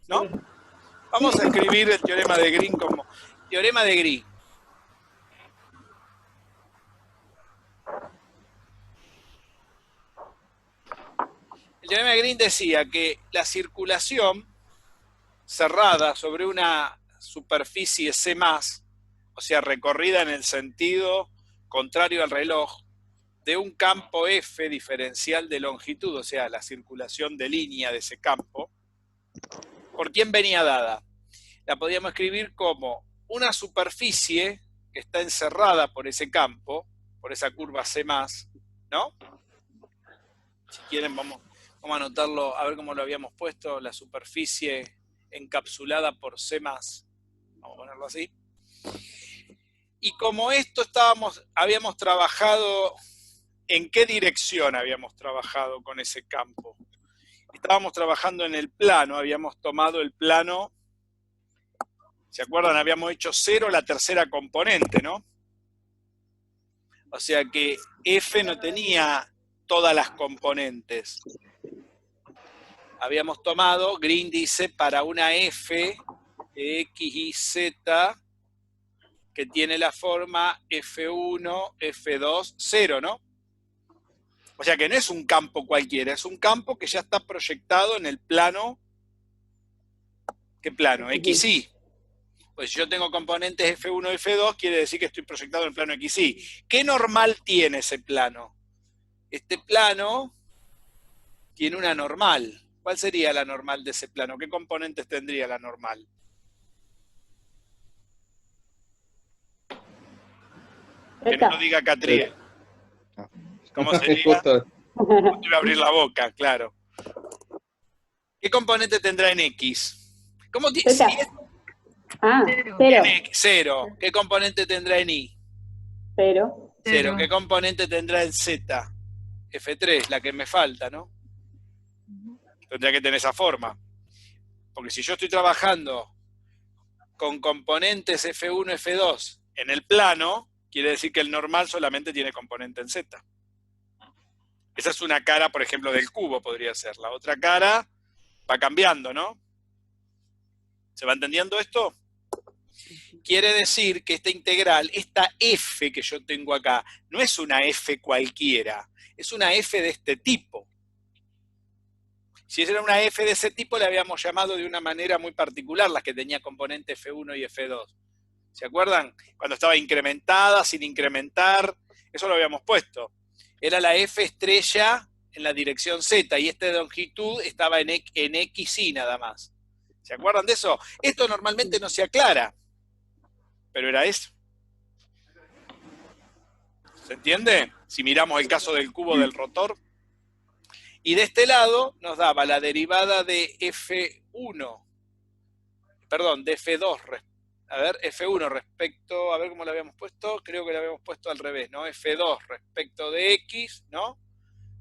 ¿no? Sí. Vamos a escribir el teorema de Green como teorema de Green. El teorema de Green decía que la circulación cerrada sobre una superficie C+, o sea, recorrida en el sentido contrario al reloj, de un campo F diferencial de longitud, o sea, la circulación de línea de ese campo, ¿por quién venía dada? La podíamos escribir como una superficie que está encerrada por ese campo, por esa curva C+, ¿no? Si quieren vamos a anotarlo, a ver cómo lo habíamos puesto, la superficie encapsulada por C+, vamos a ponerlo así. Y como esto habíamos trabajado, ¿en qué dirección habíamos trabajado con ese campo? Estábamos trabajando en el plano, habíamos tomado el plano, ¿se acuerdan? Habíamos hecho 0 la tercera componente, ¿no? O sea que F no tenía todas las componentes. Habíamos tomado, Green dice, para una F de X y Z que tiene la forma F1, F2, 0, ¿no? O sea que no es un campo cualquiera, es un campo que ya está proyectado en el plano. ¿Qué plano? XY. Pues si yo tengo componentes F1 y F2, quiere decir que estoy proyectado en el plano XY. ¿Qué normal tiene ese plano? Este plano tiene una normal. ¿Cuál sería la normal de ese plano? ¿Qué componentes tendría la normal? Que no lo diga Catriel. ¿Cómo sería? No te voy a abrir la boca, claro. ¿Qué componente tendrá en X? ¿Cómo si es Cero. cero? ¿Qué componente tendrá en Y? Cero. Cero. ¿Qué componente tendrá en Z? F3, la que me falta, ¿no? Tendría que tener esa forma. Porque si yo estoy trabajando con componentes F1, F2 en el plano, quiere decir que el normal solamente tiene componente en Z. Esa es una cara, por ejemplo, del cubo, podría ser. La otra cara va cambiando, ¿no? ¿Se va entendiendo esto? Quiere decir que esta integral, esta F que yo tengo acá, no es una F cualquiera, es una F de este tipo. Si era una F de ese tipo, le habíamos llamado de una manera muy particular, las que tenía componente F1 y F2. ¿Se acuerdan? Cuando estaba incrementada, sin incrementar, eso lo habíamos puesto. Era la F estrella en la dirección Z, y esta de longitud estaba en XY nada más. ¿Se acuerdan de eso? Esto normalmente no se aclara, pero era eso. ¿Se entiende? Si miramos el caso del cubo del rotor. Y de este lado nos daba la derivada de F1, perdón, de F2, a ver, F1 respecto, a ver cómo lo habíamos puesto, creo que lo habíamos puesto al revés, ¿no? F2 respecto de X, ¿no?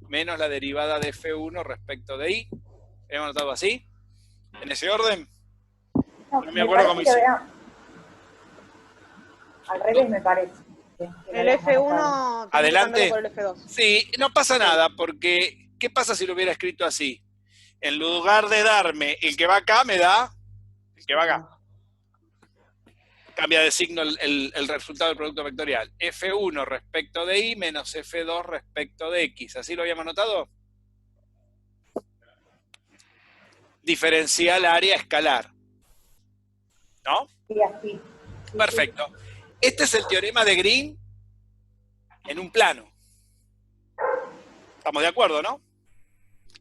Menos la derivada de F1 respecto de Y. ¿Hemos notado así? ¿En ese orden? No me acuerdo cómo hice. Al revés, me parece. El F1 adelante por el F2. Sí, no pasa nada, porque ¿qué pasa si lo hubiera escrito así? En lugar de darme el que va acá, me da el que va acá. Cambia de signo el resultado del producto vectorial. F1 respecto de Y menos F2 respecto de X. ¿Así lo habíamos notado? Diferencial área escalar. ¿No? Sí, así. Perfecto. Este es el teorema de Green en un plano. ¿Estamos de acuerdo, no?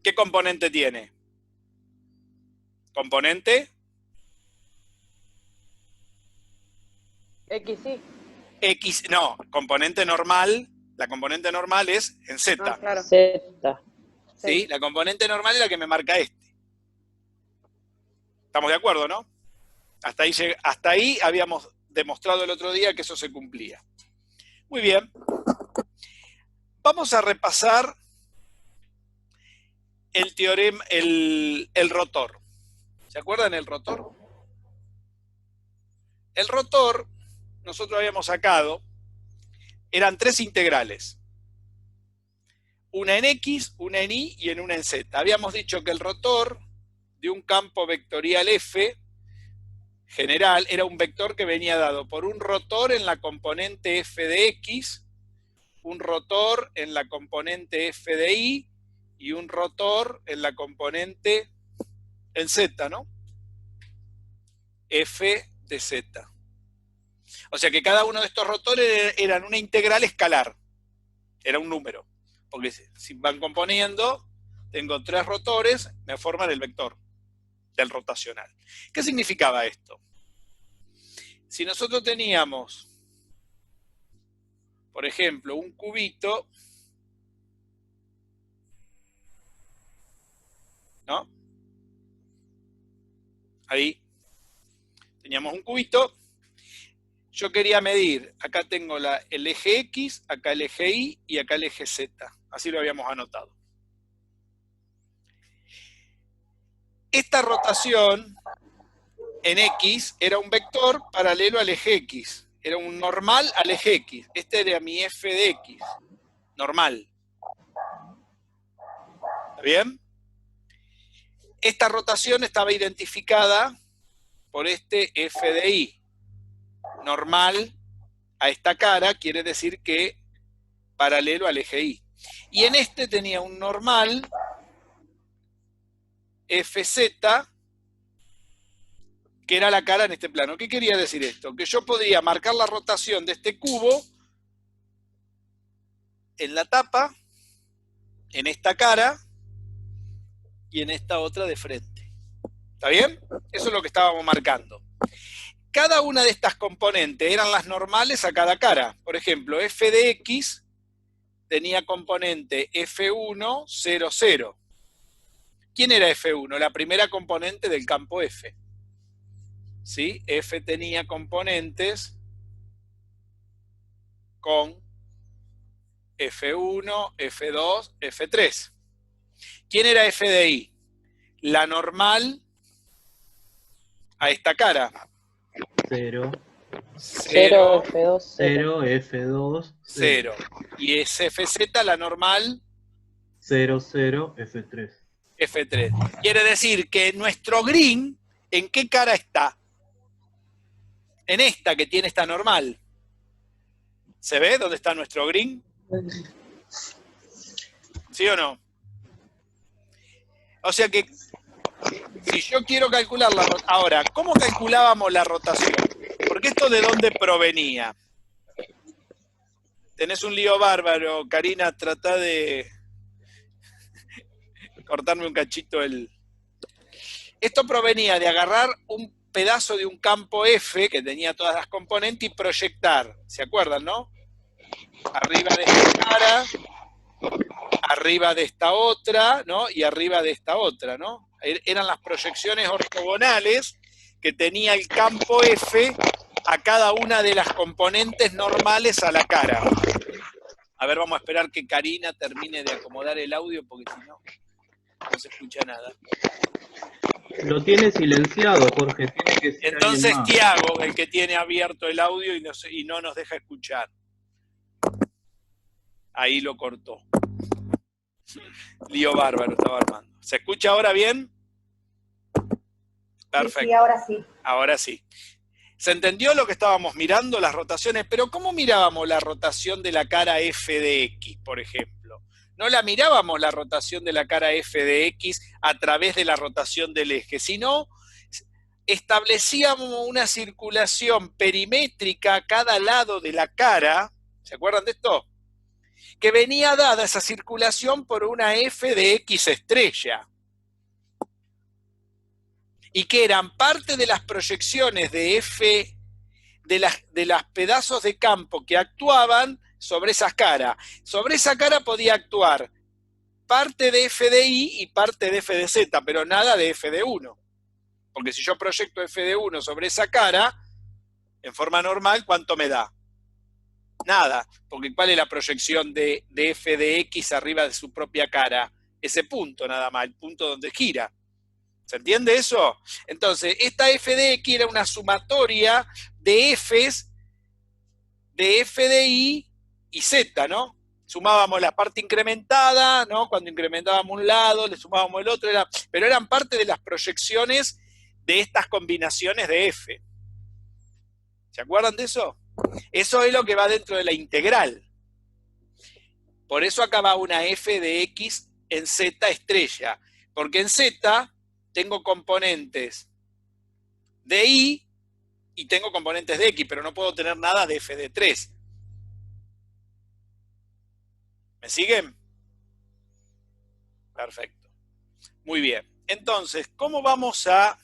¿Qué componente tiene? ¿Componente? XY. X, no, componente normal. La componente normal es en Z. Ah, claro. Z. ¿Sí? La componente normal es la que me marca este. ¿Estamos de acuerdo, no? Hasta ahí habíamos demostrado el otro día que eso se cumplía. Muy bien. Vamos a repasar el teorema, el rotor. ¿Se acuerdan el rotor? El rotor, nosotros habíamos sacado, eran 3 integrales. Una en X, una en Y y una en Z. Habíamos dicho que el rotor de un campo vectorial F general era un vector que venía dado por un rotor en la componente f de x, un rotor en la componente f de y un rotor en la componente en z, ¿no? F de z. O sea que cada uno de estos rotores eran una integral escalar, era un número, porque si van componiendo, tengo 3 rotores, me forman el vector del rotacional. ¿Qué significaba esto? Si nosotros teníamos, por ejemplo, un cubito, ¿no? Ahí teníamos un cubito, yo quería medir, acá tengo el eje X, acá el eje Y y acá el eje Z, así lo habíamos anotado. Esta rotación en X era un vector paralelo al eje X, era un normal al eje X, este era mi f de X, normal. ¿Está bien? Esta rotación estaba identificada por este f de Y, normal a esta cara, quiere decir que paralelo al eje Y. Y en este tenía un normal fz, que era la cara en este plano. ¿Qué quería decir esto? Que yo podría marcar la rotación de este cubo en la tapa, en esta cara y en esta otra de frente. ¿Está bien? Eso es lo que estábamos marcando. Cada una de estas componentes eran las normales a cada cara. Por ejemplo, f de x tenía componente F1, 0, 0. ¿Quién era F1? La primera componente del campo F. ¿Sí? F tenía componentes con F1, F2, F3. ¿Quién era F de Y? La normal a esta cara. 0, 0, F2, 0, F2, 0. Y es FZ la normal 0, 0, F3. F3. Quiere decir que nuestro green, ¿en qué cara está? En esta que tiene esta normal. ¿Se ve dónde está nuestro green? ¿Sí o no? O sea que, si yo quiero calcular la rotación... Ahora, ¿cómo calculábamos la rotación? Porque esto de dónde provenía. Tenés un lío bárbaro, Karina, trata de cortarme un cachito el... Esto provenía de agarrar un pedazo de un campo F que tenía todas las componentes y proyectar, ¿se acuerdan, no? Arriba de esta cara, arriba de esta otra, ¿no? Y arriba de esta otra, ¿no? Eran las proyecciones ortogonales que tenía el campo F a cada una de las componentes normales a la cara. A ver, vamos a esperar que Karina termine de acomodar el audio porque si no, no se escucha nada. Lo tiene silenciado, Jorge. Tiene que ser Entonces alguien más. Tiago, el que tiene abierto el audio y no nos deja escuchar. Ahí lo cortó. Lío bárbaro estaba armando. ¿Se escucha ahora bien? Perfecto. Sí, ahora sí. Ahora sí. ¿Se entendió lo que estábamos mirando, las rotaciones? Pero ¿cómo mirábamos la rotación de la cara f de x, por ejemplo? No la mirábamos la rotación de la cara f de x a través de la rotación del eje, sino establecíamos una circulación perimétrica a cada lado de la cara, ¿se acuerdan de esto? Que venía dada esa circulación por una f de x estrella. Y que eran parte de las proyecciones de f, de las pedazos de campo que actuaban sobre esa cara. Sobre esa cara podía actuar parte de f de y y parte de f de z, pero nada de f de 1. Porque si yo proyecto f de 1 sobre esa cara, en forma normal, ¿cuánto me da? Nada, porque ¿cuál es la proyección de f de x arriba de su propia cara? Ese punto nada más, el punto donde gira. ¿Se entiende eso? Entonces, esta f de x era una sumatoria de f's de f de y y z, ¿no? sumábamos la parte incrementada, ¿no? Cuando incrementábamos un lado, le sumábamos el otro, pero eran parte de las proyecciones de estas combinaciones de f. ¿Se acuerdan de eso? Eso es lo que va dentro de la integral. Por eso acá va una f de x en z estrella, porque en z tengo componentes de y tengo componentes de x, pero no puedo tener nada de f de 3. ¿Me siguen? Perfecto. Muy bien. Entonces, ¿cómo vamos a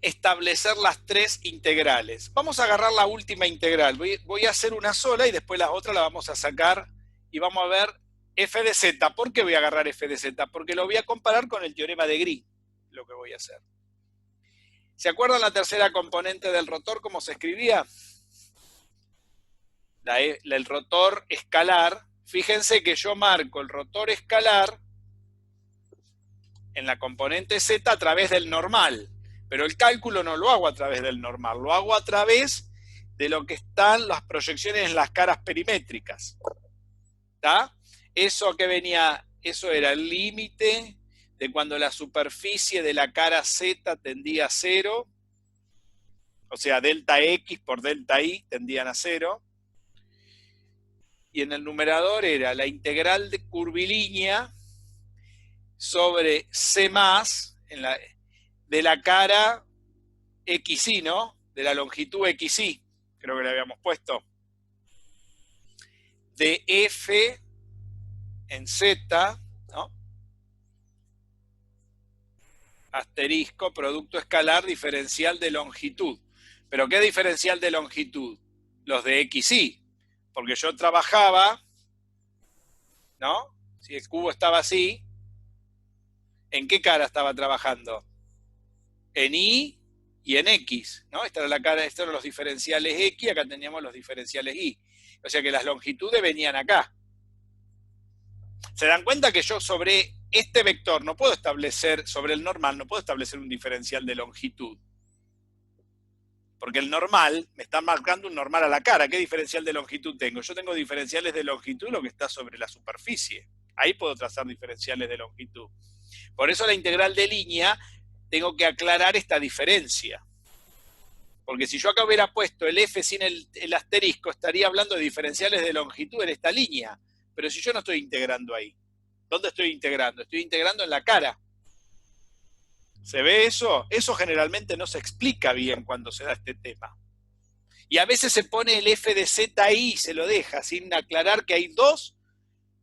establecer las tres integrales? Vamos a agarrar la última integral. Voy a hacer una sola y después las otras las vamos a sacar y vamos a ver f de z. ¿Por qué voy a agarrar f de z? Porque lo voy a comparar con el teorema de Green, lo que voy a hacer. ¿Se acuerdan la tercera componente del rotor, cómo se escribía? El rotor escalar. Fíjense que yo marco el rotor escalar en la componente z a través del normal, pero el cálculo no lo hago a través del normal, lo hago a través de lo que están las proyecciones en las caras perimétricas. ¿Está? Eso que venía, eso era el límite de cuando la superficie de la cara z tendía a 0, o sea, delta x por delta y tendían a 0. Y en el numerador era la integral de curvilínea sobre C más de la cara XY, ¿no? De la longitud XY, creo que le habíamos puesto. De F en Z, ¿no? Asterisco, producto escalar diferencial de longitud. ¿Pero qué diferencial de longitud? Los de XY. Porque yo trabajaba, ¿no? Si el cubo estaba así, ¿en qué cara estaba trabajando? En Y y en X, ¿no? Esta era la cara, estos eran los diferenciales X, acá teníamos los diferenciales Y. O sea que las longitudes venían acá. ¿Se dan cuenta que yo sobre este vector no puedo establecer, sobre el normal, no puedo establecer un diferencial de longitud? Porque el normal me está marcando un normal a la cara. ¿Qué diferencial de longitud tengo? Yo tengo diferenciales de longitud lo que está sobre la superficie. Ahí puedo trazar diferenciales de longitud. Por eso la integral de línea tengo que aclarar esta diferencia. Porque si yo acá hubiera puesto el f sin el asterisco, estaría hablando de diferenciales de longitud en esta línea. Pero si yo no estoy integrando ahí, ¿dónde estoy integrando? Estoy integrando en la cara. ¿Se ve eso? Eso generalmente no se explica bien cuando se da este tema. Y a veces se pone el f de z ahí y se lo deja, sin aclarar que hay dos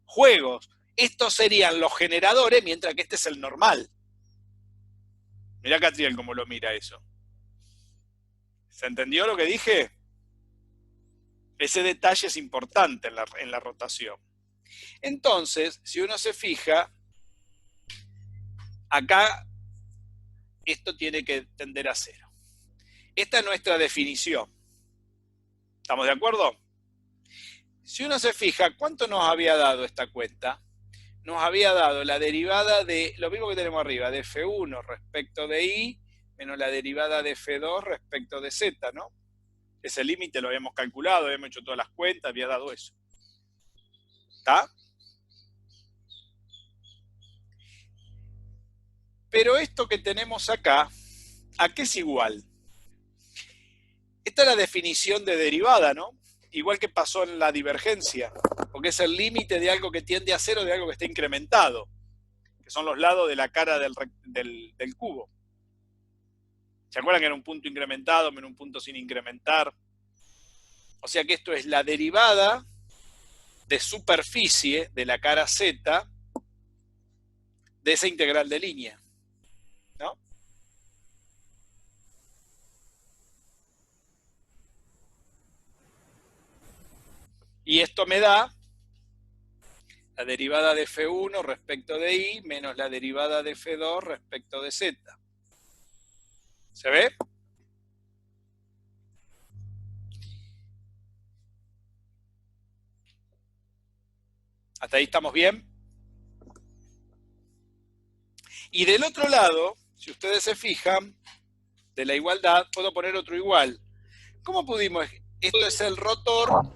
juegos. Estos serían los generadores, mientras que este es el normal. Mirá Catriel cómo lo mira eso. ¿Se entendió lo que dije? Ese detalle es importante en la rotación. Entonces, si uno se fija, acá esto tiene que tender a 0. Esta es nuestra definición. ¿Estamos de acuerdo? Si uno se fija, ¿cuánto nos había dado esta cuenta? Nos había dado la derivada de, lo mismo que tenemos arriba, de F1 respecto de Y, menos la derivada de F2 respecto de Z, ¿no? Ese límite lo habíamos calculado, habíamos hecho todas las cuentas, había dado eso. ¿Está? Pero esto que tenemos acá, ¿a qué es igual? Esta es la definición de derivada, ¿no? Igual que pasó en la divergencia, porque es el límite de algo que tiende a 0 de algo que está incrementado, que son los lados de la cara del cubo. ¿Se acuerdan que era un punto incrementado menos un punto sin incrementar? O sea que esto es la derivada de superficie de la cara Z de esa integral de línea, ¿no? Y esto me da la derivada de F1 respecto de Y menos la derivada de F2 respecto de Z. ¿Se ve? ¿Hasta ahí estamos bien? Y del otro lado, si ustedes se fijan, de la igualdad, puedo poner otro igual. ¿Cómo pudimos esto es el rotor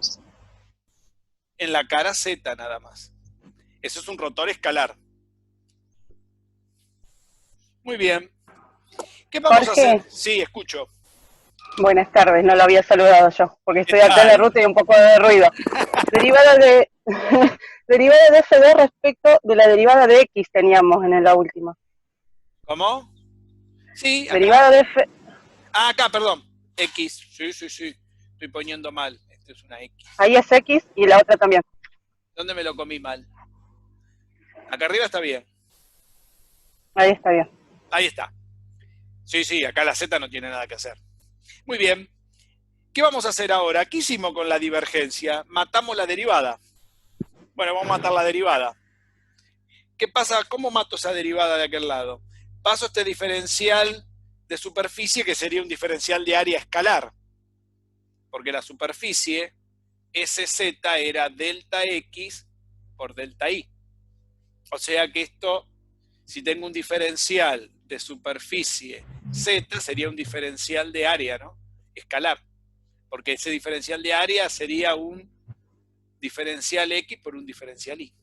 en la cara Z nada más. Eso es un rotor escalar. Muy bien. ¿Qué vamos Jorge. a hacer? Sí, escucho. Buenas tardes, no lo había saludado yo, porque estoy ¿Qué acá en la tal? ruta y un poco de ruido. Derivada de derivada de F2 respecto de la derivada de X teníamos en la última. ¿Cómo? Sí, acá. Derivada de F... Ah, acá, perdón. X. Sí. Estoy poniendo mal. Esto es una X. Ahí es X y la otra también. ¿Dónde me lo comí mal? Acá arriba está bien. Ahí está bien. Ahí está. Sí, acá la Z no tiene nada que hacer. Muy bien. ¿Qué vamos a hacer ahora? ¿Qué hicimos con la divergencia? Matamos la derivada. Bueno, vamos a matar la derivada. ¿Qué pasa? ¿Cómo mato esa derivada de aquel lado? Paso este diferencial de superficie, que sería un diferencial de área escalar. Porque la superficie, SZ, era delta X por delta Y. O sea que esto, si tengo un diferencial de superficie Z, sería un diferencial de área, ¿no? Escalar. Porque ese diferencial de área sería un diferencial X por un diferencial Y.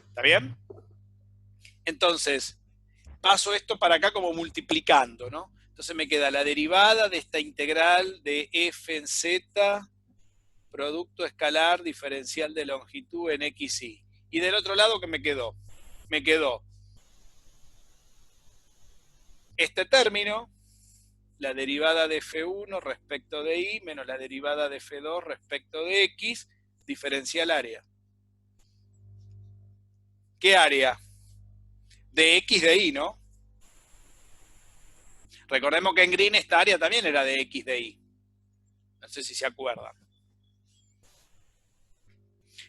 ¿Está bien? Entonces, paso esto para acá como multiplicando, ¿no? Entonces me queda la derivada de esta integral de f en z, producto escalar diferencial de longitud en x, y. Y del otro lado, ¿qué me quedó? Me quedó este término, la derivada de f1 respecto de y, menos la derivada de f2 respecto de x, diferencial área. ¿Qué área? De x de y, ¿no? Recordemos que en Green esta área también era de x de y. No sé si se acuerdan.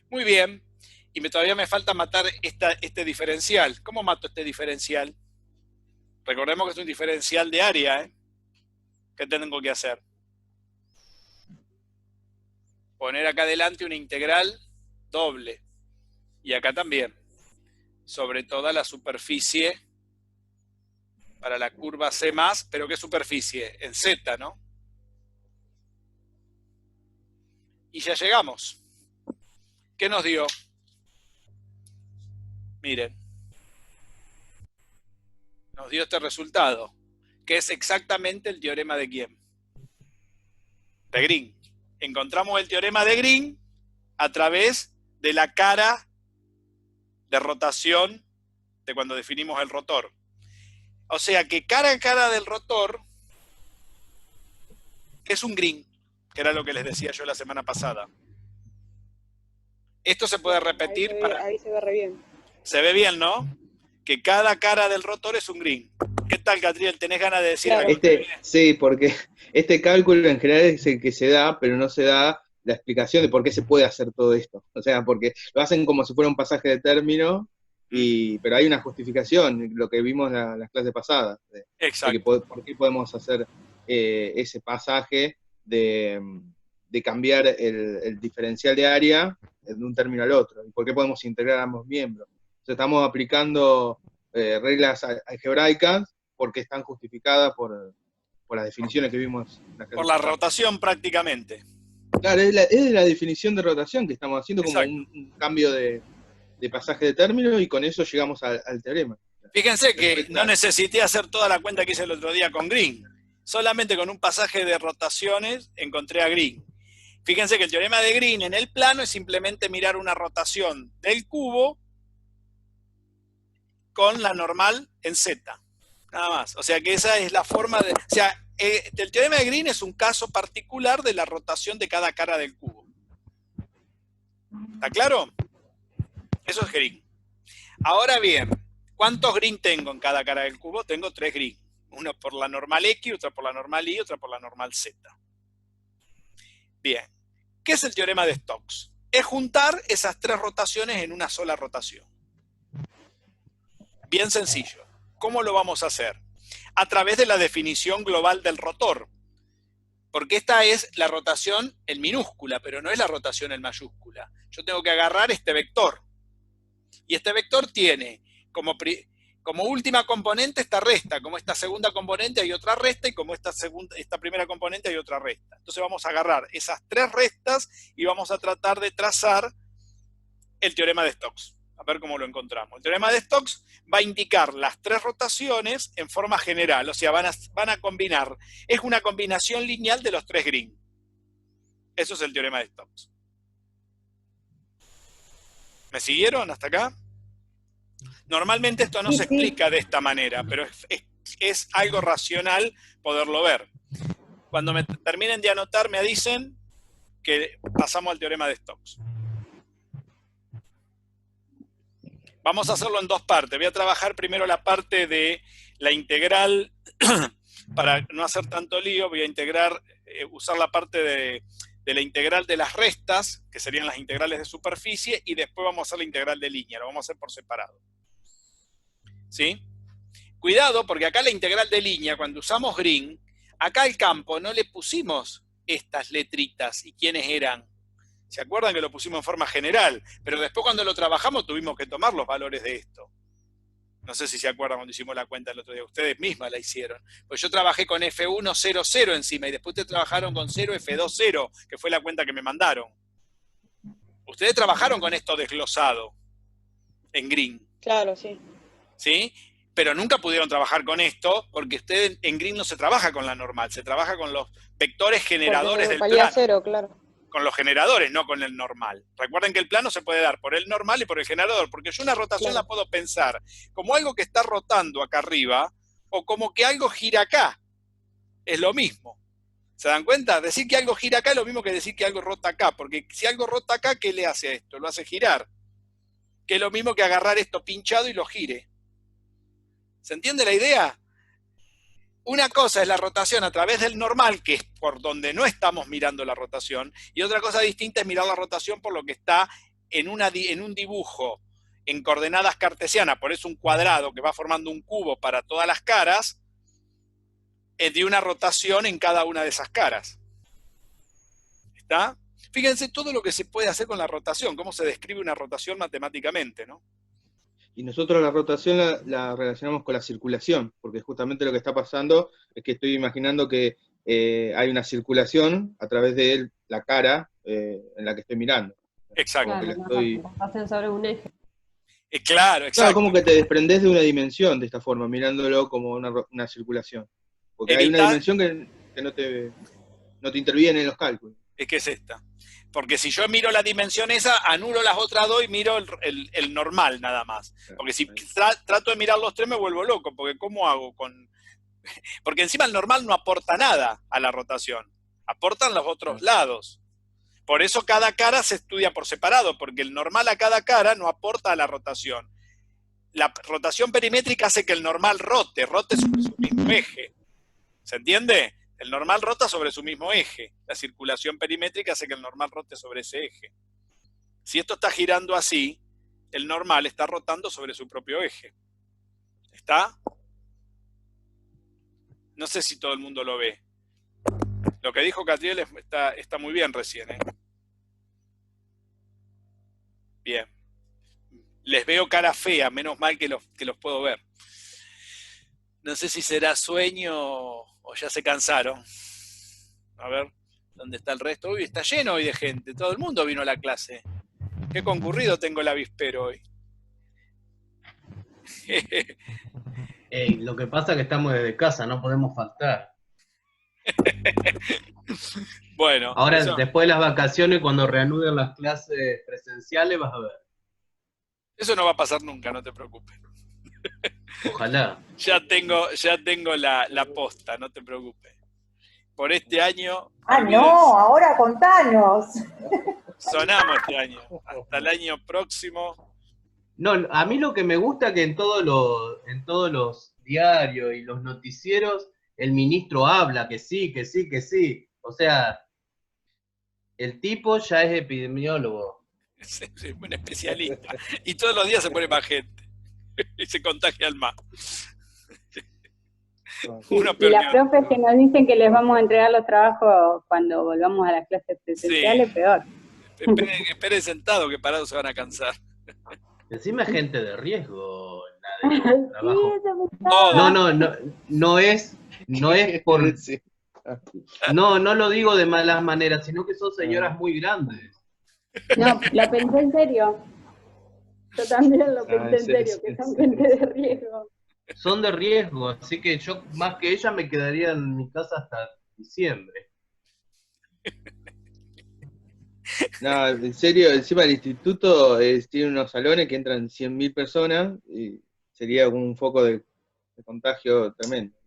Muy bien. Y todavía me falta matar este diferencial. ¿Cómo mato este diferencial? Recordemos que es un diferencial de área, ¿eh? ¿Qué tengo que hacer? Poner acá adelante una integral doble. Y acá también. Sobre toda la superficie para la curva C+, pero ¿qué superficie? En Z, ¿no? Y ya llegamos. ¿Qué nos dio? Miren. Nos dio este resultado, que es exactamente el teorema de ¿quién? De Green. Encontramos el teorema de Green a través de la cara de rotación de cuando definimos el rotor. O sea que cara a cara del rotor es un Green, que era lo que les decía yo la semana pasada. Esto se puede repetir Ahí se ve re bien. Se ve bien, ¿no? Que cada cara del rotor es un Green. ¿Qué tal, Catriel? ¿Tenés ganas de decir algo? Sí, porque este cálculo en general es el que se da, pero no se da la explicación de por qué se puede hacer todo esto. O sea, porque lo hacen como si fuera un pasaje de término, pero hay una justificación, lo que vimos en las clases pasadas. Exacto. De por qué podemos hacer ese pasaje de cambiar el diferencial de área de un término al otro, y por qué podemos integrar ambos miembros. Entonces estamos aplicando reglas algebraicas porque están justificadas por las definiciones que vimos. Por la rotación prácticamente. Claro, es la definición de rotación que estamos haciendo. Exacto. Como un cambio de pasaje de término, y con eso llegamos al teorema. Fíjense que no necesité hacer toda la cuenta que hice el otro día con Green. Solamente con un pasaje de rotaciones encontré a Green. Fíjense que el teorema de Green en el plano es simplemente mirar una rotación del cubo con la normal en Z. Nada más. O sea que esa es la forma de... O sea, el teorema de Green es un caso particular de la rotación de cada cara del cubo. ¿Está claro? Eso es Green. Ahora bien, ¿cuántos Green tengo en cada cara del cubo? Tengo 3 Green. Uno por la normal X, otra por la normal Y, otra por la normal Z. Bien. ¿Qué es el teorema de Stokes? Es juntar esas 3 rotaciones en una sola rotación. Bien sencillo. ¿Cómo lo vamos a hacer? A través de la definición global del rotor. Porque esta es la rotación en minúscula, pero no es la rotación en mayúscula. Yo tengo que agarrar este vector. Y este vector tiene como última componente esta resta, como esta segunda componente hay otra resta, y como esta primera componente hay otra resta. Entonces vamos a agarrar esas tres restas y vamos a tratar de trazar el teorema de Stokes. A ver cómo lo encontramos. El teorema de Stokes va a indicar las tres rotaciones en forma general, o sea, van a combinar. Es una combinación lineal de los tres Green. Eso es el teorema de Stokes. ¿Me siguieron hasta acá? Normalmente esto no se explica de esta manera, pero es algo racional poderlo ver. Cuando me terminen de anotar, me dicen que pasamos al teorema de Stokes. Vamos a hacerlo en dos partes. Voy a trabajar primero la parte de la integral, para no hacer tanto lío, voy a usar la parte de la integral de las restas, que serían las integrales de superficie, y después vamos a hacer la integral de línea, lo vamos a hacer por separado. ¿Sí? Cuidado, porque acá la integral de línea, cuando usamos Green, acá al campo no le pusimos estas letritas, ¿y quiénes eran? ¿Se acuerdan que lo pusimos en forma general? Pero después cuando lo trabajamos tuvimos que tomar los valores de esto. No sé si se acuerdan cuando hicimos la cuenta el otro día. Ustedes mismas la hicieron. Pues yo trabajé con F1, 0, 0 encima, y después ustedes trabajaron con 0, F2, 0, que fue la cuenta que me mandaron. Ustedes trabajaron con esto desglosado en Green. Claro, sí. ¿Sí? Pero nunca pudieron trabajar con esto, porque ustedes en Green no se trabaja con la normal, se trabaja con los vectores generadores del plano. Cero, claro. Con los generadores, no con el normal. Recuerden que el plano se puede dar por el normal y por el generador, porque yo una rotación la puedo pensar como algo que está rotando acá arriba, o como que algo gira acá. Es lo mismo. ¿Se dan cuenta? Decir que algo gira acá es lo mismo que decir que algo rota acá, porque si algo rota acá, ¿qué le hace a esto? Lo hace girar. Que es lo mismo que agarrar esto pinchado y lo gire. ¿Se entiende la idea? Una cosa es la rotación a través del normal, que es por donde no estamos mirando la rotación, y otra cosa distinta es mirar la rotación por lo que está en un dibujo en coordenadas cartesianas, por eso un cuadrado que va formando un cubo para todas las caras, es de una rotación en cada una de esas caras. ¿Está? Fíjense todo lo que se puede hacer con la rotación, cómo se describe una rotación matemáticamente, ¿no? Y nosotros la rotación la relacionamos con la circulación, porque justamente lo que está pasando es que estoy imaginando que hay una circulación a través de la cara en la que estoy mirando. Exacto. Claro, pasen sobre un eje. Claro, exacto. Claro, como que te desprendés de una dimensión de esta forma, mirándolo como una circulación. Porque hay una dimensión que no te interviene en los cálculos. Es que es esta. Porque si yo miro la dimensión esa, anulo las otras dos y miro el normal nada más. Porque si trato de mirar los tres me vuelvo loco, porque ¿cómo hago con...? Porque encima el normal no aporta nada a la rotación, aportan los otros lados. Por eso cada cara se estudia por separado, porque el normal a cada cara no aporta a la rotación. La rotación perimétrica hace que el normal rote sobre su mismo eje. ¿Se entiende? El normal rota sobre su mismo eje. La circulación perimétrica hace que el normal rote sobre ese eje. Si esto está girando así, el normal está rotando sobre su propio eje. ¿Está? No sé si todo el mundo lo ve. Lo que dijo Catriel está muy bien recién, ¿eh? Bien. Les veo cara fea, menos mal que los puedo ver. No sé si será sueño o ya se cansaron. A ver, ¿dónde está el resto? Uy, está lleno hoy de gente. Todo el mundo vino a la clase. Qué concurrido tengo el avispero hoy. Lo que pasa es que estamos desde casa, no podemos faltar. Bueno. Ahora, después de las vacaciones, cuando reanuden las clases presenciales, vas a ver. Eso no va a pasar nunca, no te preocupes. Ojalá. Ya tengo la posta, no te preocupes. Por este año... no, ahora contanos. Sonamos este año. Hasta el año próximo. No, a mí lo que me gusta es que en todos los diarios y los noticieros el ministro habla que sí, que sí, que sí. O sea, el tipo ya es epidemiólogo. Es un especialista. Y todos los días se pone más gente. Y se contagian más. Y las profes que nos dicen que les vamos a entregar los trabajos cuando volvamos a las clases presenciales, sí. Peor. Esperen sentado que parados se van a cansar. Encima gente de riesgo, la trabajo. eso me gustaba. No es por... Sí. No lo digo de malas maneras, sino que son señoras muy grandes. No, lo pensé en serio. Yo también lo pensé en serio, que son gente de riesgo. Son de riesgo, así que yo más que ella me quedaría en mi casa hasta diciembre. No, en serio, encima el instituto tiene unos salones que entran 100.000 personas y sería un foco de contagio tremendo.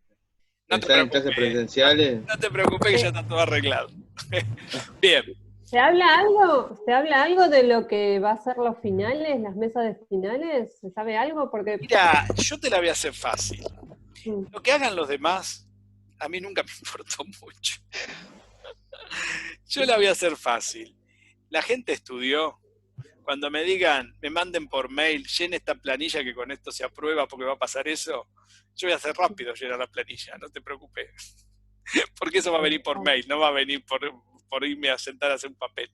No te Estar en clases preocupes, presenciales. no te preocupes que ya está todo arreglado. Bien. ¿Se habla algo de lo que va a ser los finales, las mesas de finales? ¿Se sabe algo? Porque Mira, yo te la voy a hacer fácil. Lo que hagan los demás, a mí nunca me importó mucho. Yo la voy a hacer fácil. La gente estudió. Cuando me digan, me manden por mail, llene esta planilla que con esto se aprueba porque va a pasar eso, yo voy a hacer rápido llenar la planilla, no te preocupes. Porque eso va a venir por mail, no va a venir por irme a sentar a hacer un papel.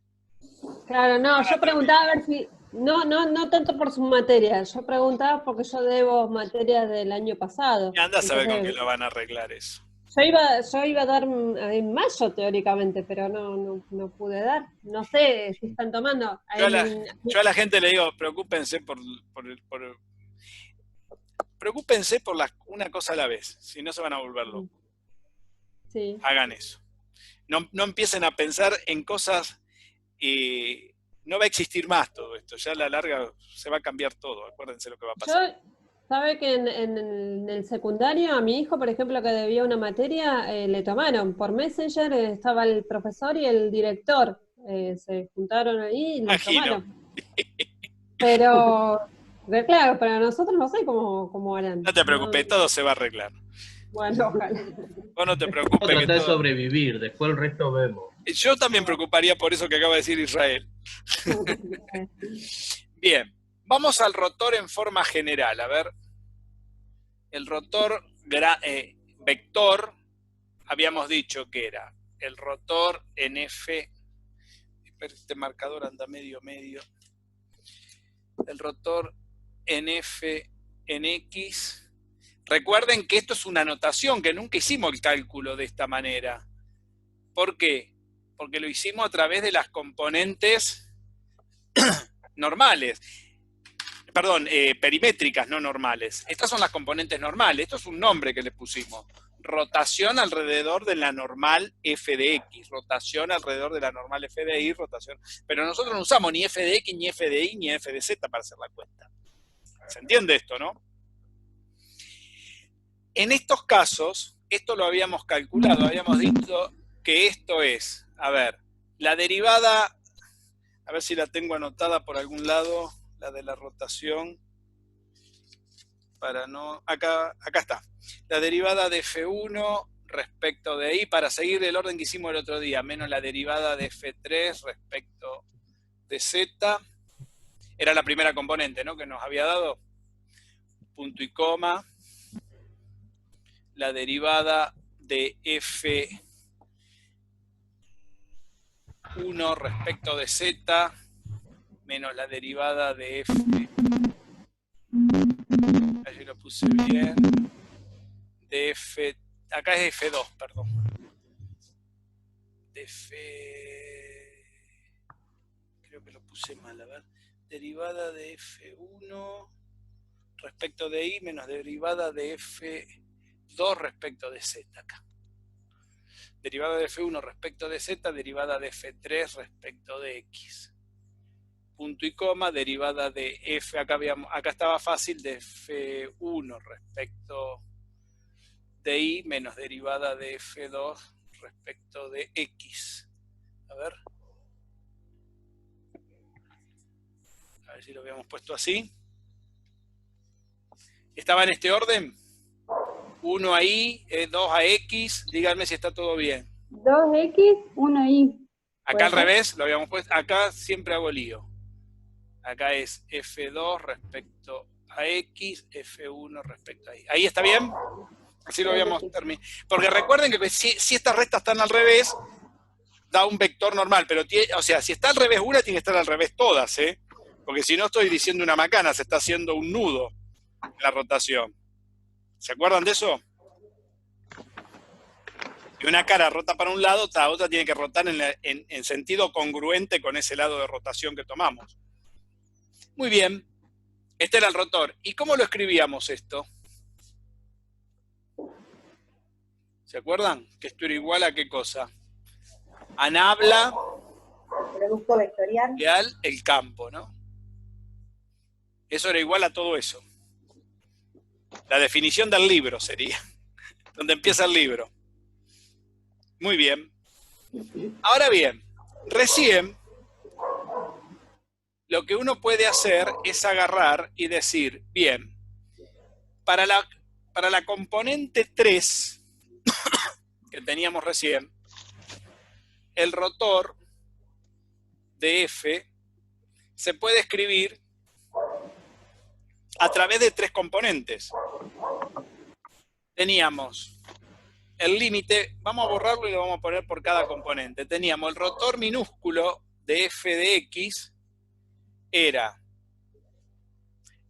claro, no, yo preguntaba a ver si, no tanto por su materia, yo preguntaba porque yo debo materias del año pasado. Y anda a saber con Entonces, qué lo van a arreglar eso. yo iba a dar en mayo teóricamente, pero no pude dar. No sé si están tomando. Yo a la gente le digo, preocúpense preocúpense por una cosa a la vez, si no se van a volver locos. Sí. Hagan eso. No empiecen a pensar en cosas, no va a existir más todo esto, ya a la larga se va a cambiar todo, acuérdense lo que va a pasar. Sabe que en el secundario a mi hijo, por ejemplo, que debía una materia, le tomaron por Messenger, estaba el profesor y el director, se juntaron ahí y le tomaron. Pero claro, para nosotros no sé cómo harán. No te preocupes, todo se va a arreglar. Bueno, ojalá. Vos no te preocupes. Vamos a tratar de sobrevivir, después el resto vemos. Yo también preocuparía por eso que acaba de decir Israel. Bien, vamos al rotor en forma general. A ver, el rotor vector, habíamos dicho que era el rotor en F. Este marcador anda medio. El rotor en F en X. Recuerden que esto es una notación, que nunca hicimos el cálculo de esta manera. ¿Por qué? Porque lo hicimos a través de las componentes normales. Perdón, perimétricas, no normales. Estas son las componentes normales. Esto es un nombre que le pusimos. Rotación alrededor de la normal f de x. Rotación alrededor de la normal f de y. Rotación. Pero nosotros no usamos ni f de x, ni f de y, ni f de z para hacer la cuenta. ¿Se entiende esto, no? En estos casos, esto lo habíamos calculado. Habíamos dicho que esto es, a ver, la derivada, a ver si la tengo anotada por algún lado, la de la rotación, para no, acá está, la derivada de F1 respecto de I, para seguir el orden que hicimos el otro día, menos la derivada de F3 respecto de Z, era la primera componente, ¿no?, que nos había dado, punto y coma, la derivada de F1 respecto de Z menos la derivada de F. Allí lo puse bien. De F. Acá es F2, perdón. De F. Creo que lo puse mal, a ver. Derivada de F1 respecto de I menos derivada de F2 respecto de Z acá. Derivada de F1 respecto de Z, derivada de F3 respecto de X. Punto y coma, derivada de F, acá estaba fácil, de F1 respecto de Y menos derivada de F2 respecto de X. A ver si lo habíamos puesto así. ¿Estaba en este orden? 1 a Y, 2 a X, díganme si está todo bien. 2X, 1Y. Acá al revés, lo habíamos puesto, acá siempre hago lío. Acá es F2 respecto a X, F1 respecto a Y. ¿Ahí está bien? Así lo habíamos terminado. Porque recuerden que si estas restas están al revés, da un vector normal, pero o sea, si está al revés una, tiene que estar al revés todas, ¿eh? Porque si no estoy diciendo una macana, se está haciendo un nudo. la rotación. ¿Se acuerdan de eso? Y una cara rota para un lado, la otra tiene que rotar en sentido congruente con ese lado de rotación que tomamos. Muy bien, este era el rotor. ¿Y cómo lo escribíamos esto? ¿Se acuerdan? Que esto era igual a qué cosa. A nabla Producto vectorial. el campo, ¿no? Eso era igual a todo eso. La definición del libro sería, donde empieza el libro. Muy bien. Ahora bien, recién lo que uno puede hacer es agarrar y decir, bien, para la componente 3 que teníamos recién, el rotor de F se puede escribir a través de 3 componentes. Teníamos el límite, vamos a borrarlo y lo vamos a poner por cada componente. Teníamos el rotor minúsculo de F de X, era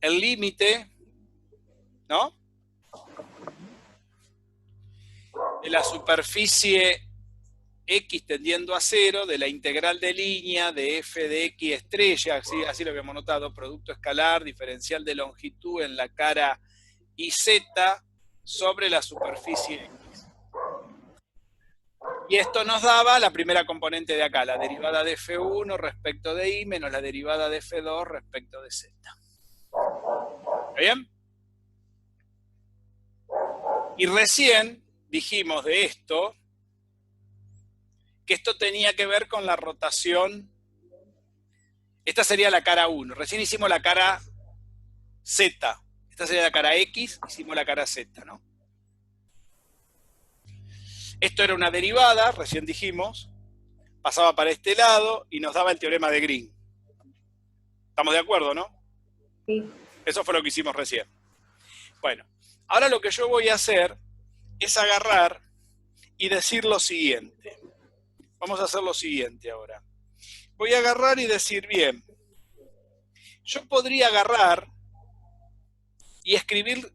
el límite, ¿no?, de la superficie X tendiendo a 0, de la integral de línea de F de X estrella, así lo habíamos notado, producto escalar, diferencial de longitud en la cara IZ sobre la superficie X. Y esto nos daba la primera componente de acá, la derivada de F1 respecto de I menos la derivada de F2 respecto de Z. ¿Está bien? Y recién dijimos de esto, que esto tenía que ver con la rotación. Esta sería la cara 1. Recién hicimos la cara Z. Esta sería la cara X, hicimos la cara Z, ¿no? Esto era una derivada, recién dijimos, pasaba para este lado y nos daba el teorema de Green. ¿Estamos de acuerdo, no? Sí. Eso fue lo que hicimos recién. Bueno, ahora lo que yo voy a hacer es agarrar y decir lo siguiente. Vamos a hacer lo siguiente ahora. Voy a agarrar y decir, bien, yo podría agarrar y escribir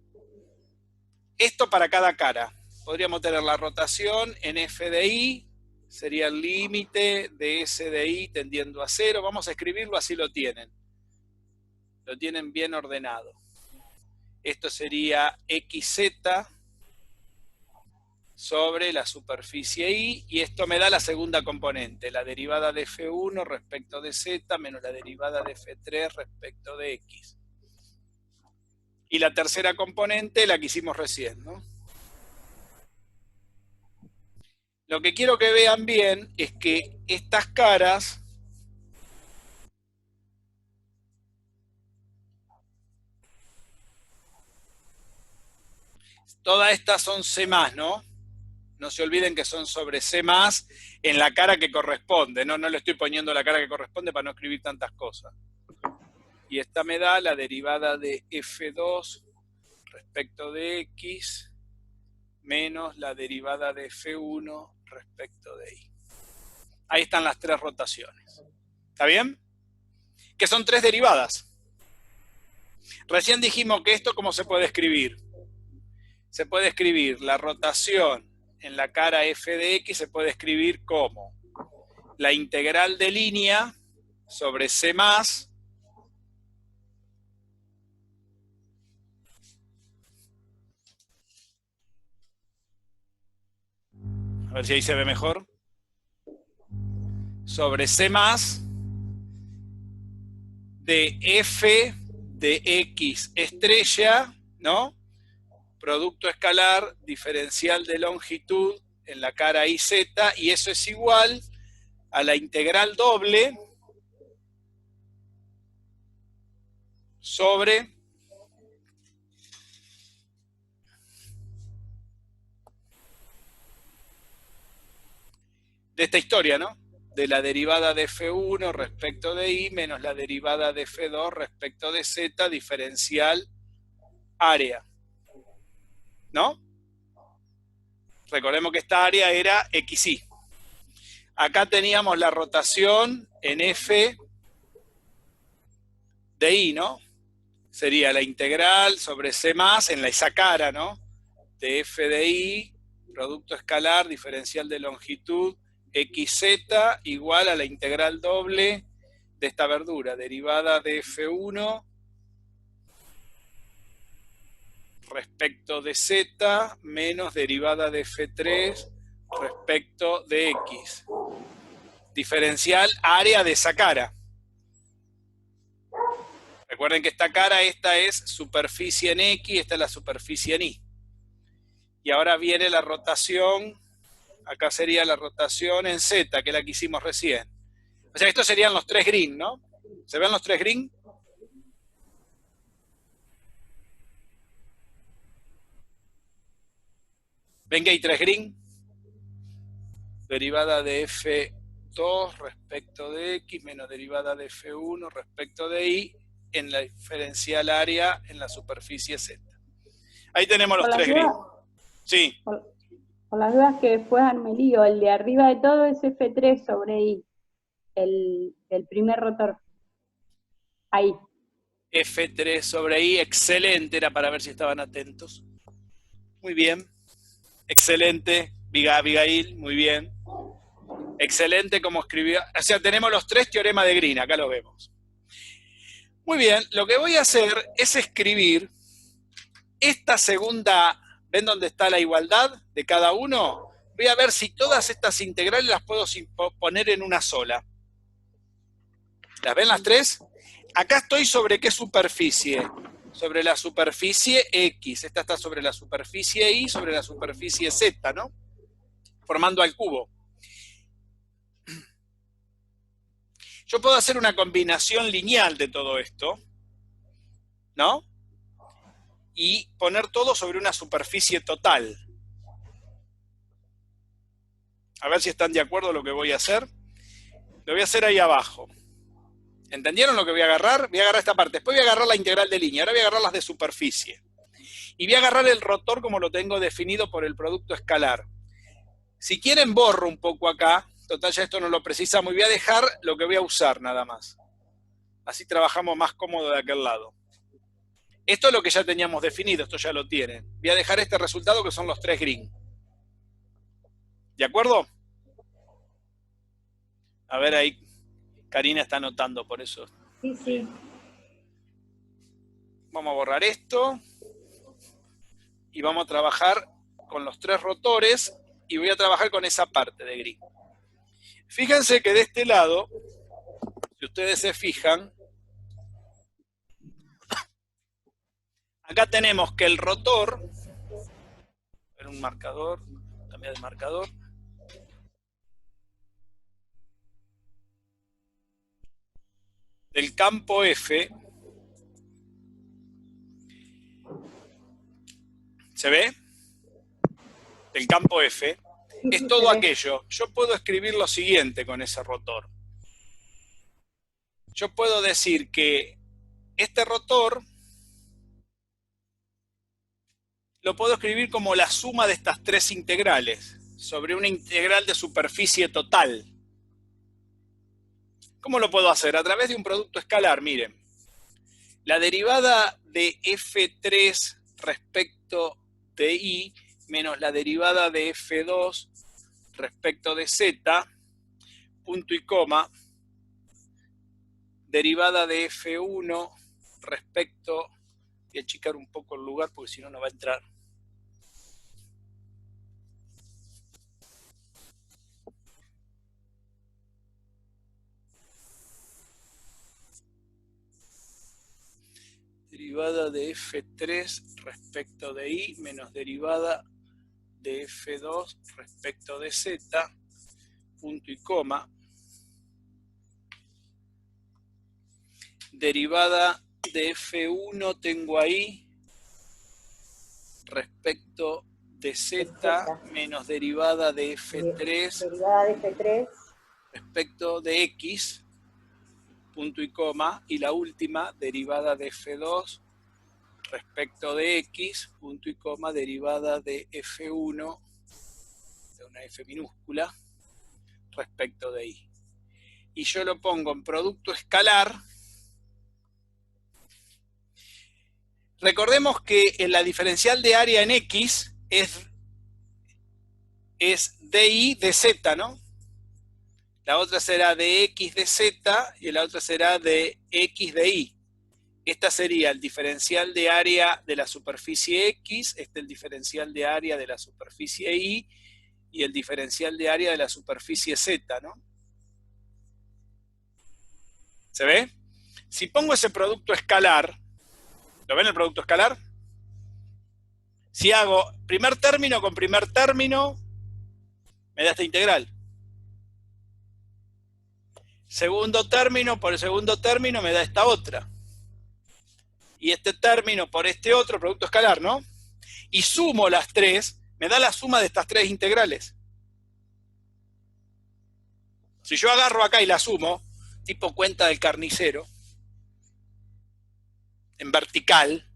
esto para cada cara. Podríamos tener la rotación en F de I, sería el límite de S de I tendiendo a 0. Vamos a escribirlo, así lo tienen. Lo tienen bien ordenado. Esto sería XZ sobre la superficie I, y esto me da la segunda componente, la derivada de F1 respecto de Z menos la derivada de F3 respecto de X. Y la tercera componente, la que hicimos recién, ¿no? Lo que quiero que vean bien es que estas caras todas estas son C+, ¿no? No se olviden que son sobre C+, en la cara que corresponde, ¿no? No le estoy poniendo la cara que corresponde para no escribir tantas cosas. Y esta me da la derivada de F2 respecto de X menos la derivada de F1 respecto de Y. Ahí están las 3 rotaciones. ¿Está bien? Que son 3 derivadas. Recién dijimos que esto, ¿cómo se puede escribir? Se puede escribir la rotación en la cara F de X, se puede escribir como la integral de línea sobre C+, a ver si ahí se ve mejor, sobre C+, de F de X estrella, ¿no? Producto escalar, diferencial de longitud en la cara IZ, y eso es igual a la integral doble sobre de esta historia, ¿no? De la derivada de F1 respecto de I menos la derivada de F2 respecto de Z, diferencial área, ¿no? Recordemos que esta área era XY. Acá teníamos la rotación en F de I, ¿no? sería la integral sobre C más en esa cara, ¿no? De f de i, producto escalar, diferencial de longitud, xz igual a la integral doble de esta verdura, derivada de f1 respecto de z menos derivada de f3 respecto de x. Diferencial área de esa cara. Recuerden que esta cara, esta es superficie en X, esta es la superficie en Y. Y ahora viene la rotación, acá sería la rotación en Z, que es la que hicimos recién. O sea, estos serían los 3 green, ¿no? ¿Se ven los 3 green? ¿Ven que hay 3 green? Derivada de F2 respecto de X menos derivada de F1 respecto de Y en la diferencial área en la superficie Z. Ahí tenemos los 3 green. Sí. Por las dudas que después arme lío, el de arriba de todo es F3 sobre I, el primer rotor. Ahí. F3 sobre I, excelente, era para ver si estaban atentos. Muy bien. Excelente, Abigail, muy bien. Excelente como escribió. O sea, tenemos los 3 teoremas de Green, acá lo vemos. Muy bien, lo que voy a hacer es escribir esta segunda, ¿ven dónde está la igualdad de cada uno? Voy a ver si todas estas integrales las puedo poner en una sola. ¿Las ven las 3? Acá estoy sobre qué superficie. Sobre la superficie X. Esta está sobre la superficie Y, sobre la superficie Z, ¿no? Formando al cubo. Yo puedo hacer una combinación lineal de todo esto, ¿no? Y poner todo sobre una superficie total. A ver si están de acuerdo lo que voy a hacer. Lo voy a hacer ahí abajo. ¿Entendieron lo que voy a agarrar? Voy a agarrar esta parte. Después voy a agarrar la integral de línea. Ahora voy a agarrar las de superficie. Y voy a agarrar el rotor como lo tengo definido por el producto escalar. Si quieren borro un poco acá. Total, ya esto no lo precisamos. Y voy a dejar lo que voy a usar nada más. Así trabajamos más cómodo de aquel lado. Esto es lo que ya teníamos definido. Esto ya lo tienen. Voy a dejar este resultado que son los 3 green. ¿De acuerdo? A ver ahí. Karina está anotando por eso. Sí, sí. Vamos a borrar esto. Y vamos a trabajar con los 3 rotores. Y voy a trabajar con esa parte de gris. Fíjense que de este lado, si ustedes se fijan, acá tenemos que el rotor, ver un marcador, cambiar de marcador. Del campo F, ¿se ve? Del campo F, es todo aquello. Yo puedo escribir lo siguiente con ese rotor. Yo puedo decir que este rotor lo puedo escribir como la suma de estas 3 integrales sobre una integral de superficie total. ¿Cómo lo puedo hacer? A través de un producto escalar, miren. La derivada de F3 respecto de I menos la derivada de F2 respecto de Z, punto y coma, derivada de F1 respecto, voy a achicar un poco el lugar porque si no, no va a entrar. Derivada de F3 respecto de I menos derivada de F2 respecto de Z, punto y coma, derivada de F1 tengo ahí respecto de Z menos derivada de F3 Derivada de F3 respecto de X, punto y coma, y la última derivada de F2 respecto de X, punto y coma, derivada de F1, de una F minúscula, respecto de Y. Y yo lo pongo en producto escalar, Recordemos que en la diferencial de área en X es DI de Z, ¿no? La otra será de X de Z y la otra será de X de Y. Esta sería el diferencial de área de la superficie X, este el diferencial de área de la superficie Y y el diferencial de área de la superficie Z, ¿no? ¿Se ve? Si pongo ese producto escalar, ¿lo ven el producto escalar? Si hago primer término con primer término, me da esta integral. Segundo término por el segundo término me da esta otra. Y este término por este otro, producto escalar, ¿no? Y sumo las tres, me da la suma de estas tres integrales. Si yo agarro acá y la sumo, tipo cuenta del carnicero, en vertical,